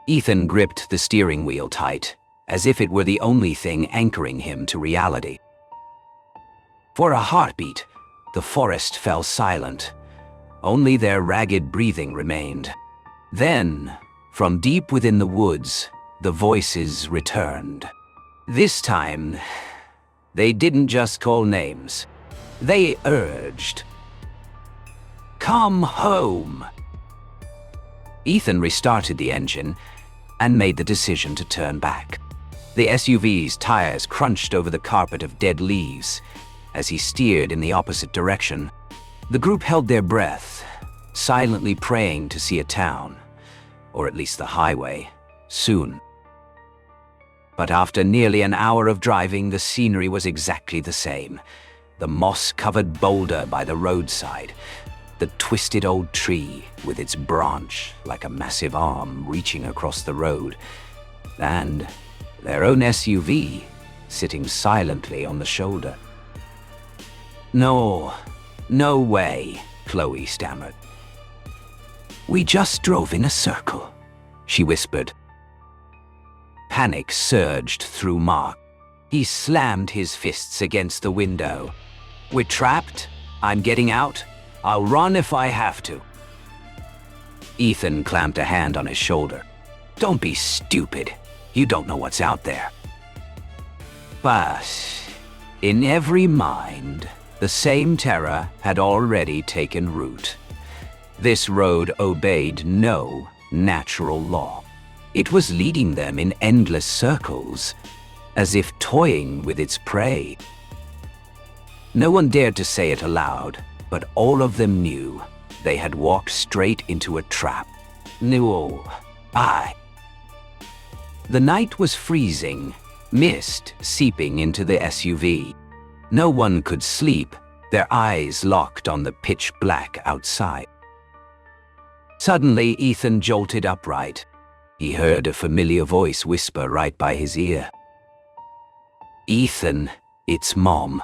Ethan gripped the steering wheel tight, as if it were the only thing anchoring him to reality. For a heartbeat, the forest fell silent. Only their ragged breathing remained. Then, from deep within the woods, the voices returned. This time, they didn't just call names. They urged. "Come home." Ethan restarted the engine and made the decision to turn back. The SUV's tires crunched over the carpet of dead leaves as he steered in the opposite direction. The group held their breath, silently praying to see a town, or at least the highway, soon. But after nearly an hour of driving, the scenery was exactly the same. The moss-covered boulder by the roadside, the twisted old tree with its branch like a massive arm reaching across the road, and their own SUV sitting silently on the shoulder. No way, Chloe stammered. We just drove in a circle, she whispered. Panic surged through Mark. He slammed his fists against the window. We're trapped. I'm getting out. I'll run if I have to. Ethan clamped a hand on his shoulder. Don't be stupid. You don't know what's out there. But in every mind, the same terror had already taken root. This road obeyed no natural law. It was leading them in endless circles, as if toying with its prey. No one dared to say it aloud, but all of them knew they had walked straight into a trap. The night was freezing, mist seeping into the SUV. No one could sleep, their eyes locked on the pitch black outside. Suddenly, Ethan jolted upright. He heard a familiar voice whisper right by his ear. Ethan, it's Mom.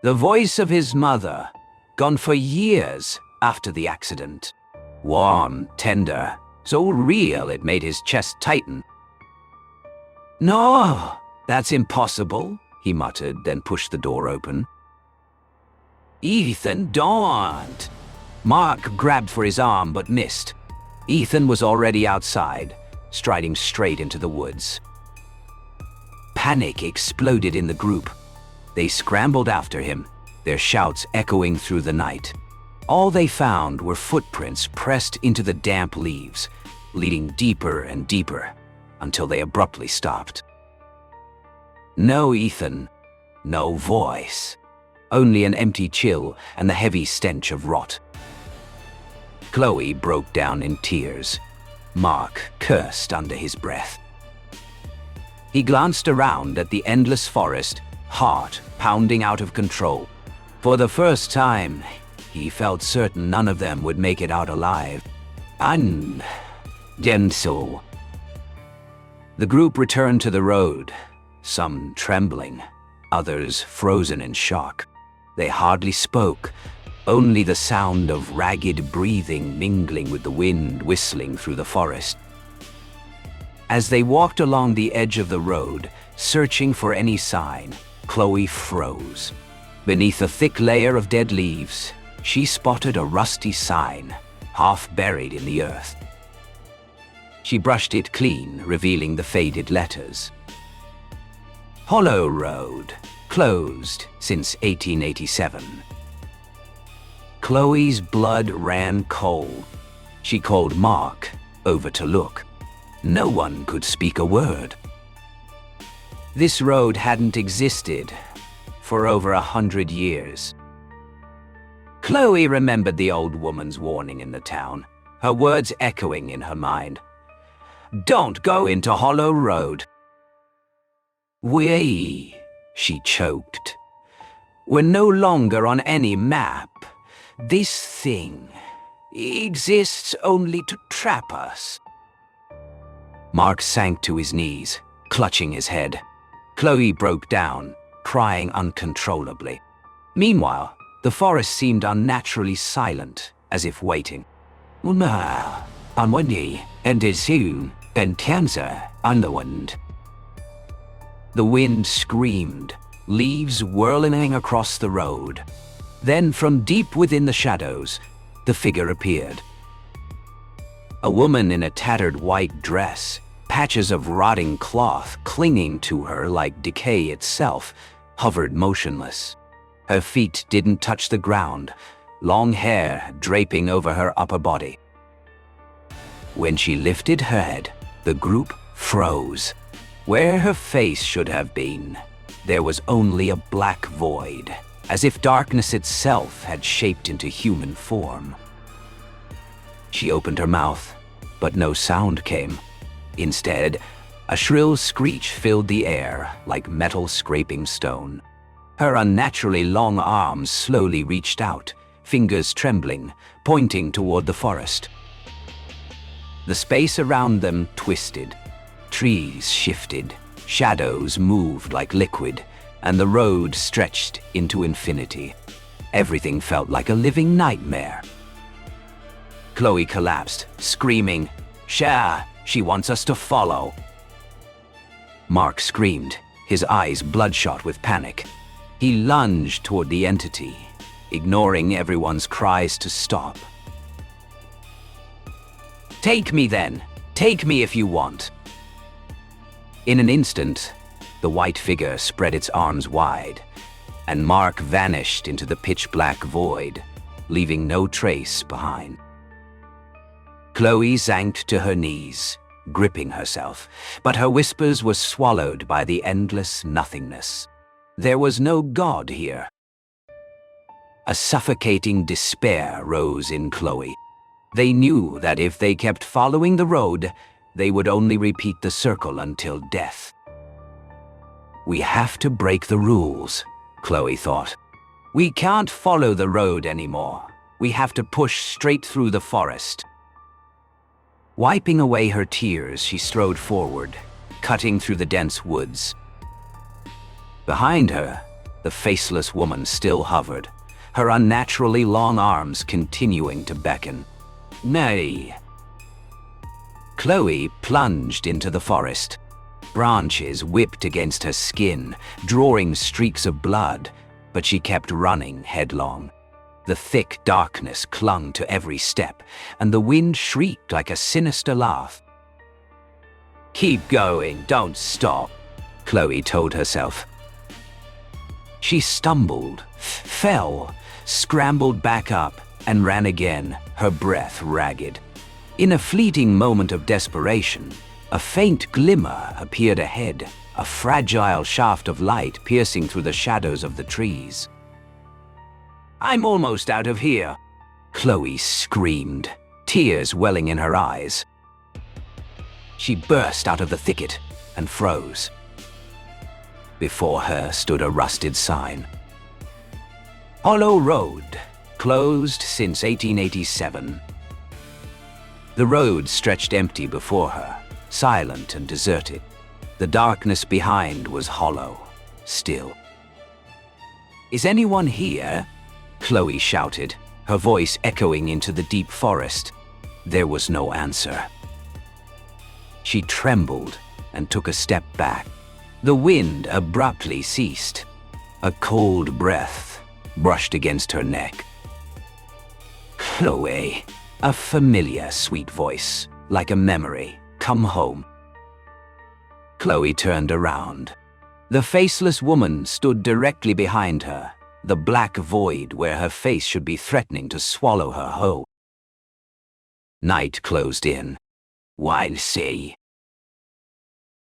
The voice of his mother, gone for years after the accident. Warm, tender, so real it made his chest tighten. No, that's impossible, he muttered, then pushed the door open. Ethan, don't! Mark grabbed for his arm but missed. Ethan was already outside, striding straight into the woods. Panic exploded in the group. They scrambled after him, their shouts echoing through the night. All they found were footprints pressed into the damp leaves, leading deeper and deeper, until they abruptly stopped. No Ethan, no voice, only an empty chill and the heavy stench of rot. Chloe broke down in tears. Mark cursed under his breath. He glanced around at the endless forest, heart pounding out of control. For the first time, he felt certain none of them would make it out alive. So. The group returned to the road, some trembling, others frozen in shock. They hardly spoke, only the sound of ragged breathing mingling with the wind whistling through the forest. As they walked along the edge of the road, searching for any sign, Chloe froze. Beneath a thick layer of dead leaves, she spotted a rusty sign, half buried in the earth. She brushed it clean, revealing the faded letters. Hollow Road, closed since 1887. Chloe's blood ran cold. She called Mark over to look. No one could speak a word. This road hadn't existed for over 100 years. Chloe remembered the old woman's warning in the town, her words echoing in her mind. Don't go into Hollow Road. She choked. We're no longer on any map. This thing exists only to trap us. Mark sank to his knees, clutching his head. Chloe broke down, crying uncontrollably. Meanwhile, the forest seemed unnaturally silent, as if waiting. The wind screamed, leaves whirling across the road. Then, from deep within the shadows, the figure appeared. A woman in a tattered white dress, patches of rotting cloth clinging to her like decay itself, hovered motionless. Her feet didn't touch the ground, long hair draping over her upper body. When she lifted her head, the group froze. Where her face should have been, there was only a black void, as if darkness itself had shaped into human form. She opened her mouth, but no sound came. Instead, a shrill screech filled the air like metal scraping stone. Her unnaturally long arms slowly reached out, fingers trembling, pointing toward the forest. The space around them twisted. Trees shifted, Shadows moved like liquid, and the road stretched into infinity. Everything felt like a living nightmare. Chloe collapsed, screaming, "Cher, she wants us to follow." Mark screamed, his eyes bloodshot with panic. He lunged toward the entity, ignoring everyone's cries to stop. "Take me then! Take me if you want!" In an instant, the white figure spread its arms wide, and Mark vanished into the pitch-black void, leaving no trace behind. Chloe sank to her knees, gripping herself, but her whispers were swallowed by the endless nothingness. There was no God here. A suffocating despair rose in Chloe. They knew that if they kept following the road, they would only repeat the circle until death. "We have to break the rules," Chloe thought. "We can't follow the road anymore. We have to push straight through the forest." Wiping away her tears, she strode forward, cutting through the dense woods. Behind her, the faceless woman still hovered, her unnaturally long arms continuing to beckon. "Nay!" Chloe plunged into the forest. Branches whipped against her skin, drawing streaks of blood, but she kept running headlong. The thick darkness clung to every step, and the wind shrieked like a sinister laugh. "Keep going, don't stop," Chloe told herself. She stumbled, fell, scrambled back up, and ran again, her breath ragged. In a fleeting moment of desperation, a faint glimmer appeared ahead, a fragile shaft of light piercing through the shadows of the trees. "I'm almost out of here," Chloe screamed, tears welling in her eyes. She burst out of the thicket and froze. Before her stood a rusted sign. "Hollow Road, closed since 1887. The road stretched empty before her, silent and deserted. The darkness behind was hollow, still. "Is anyone here?" Chloe shouted, her voice echoing into the deep forest. There was no answer. She trembled and took a step back. The wind abruptly ceased. A cold breath brushed against her neck. "Chloe," a familiar, sweet voice, like a memory. "Come home." Chloe turned around. The faceless woman stood directly behind her, the black void where her face should be threatening to swallow her whole. Night closed in. "We'll see,"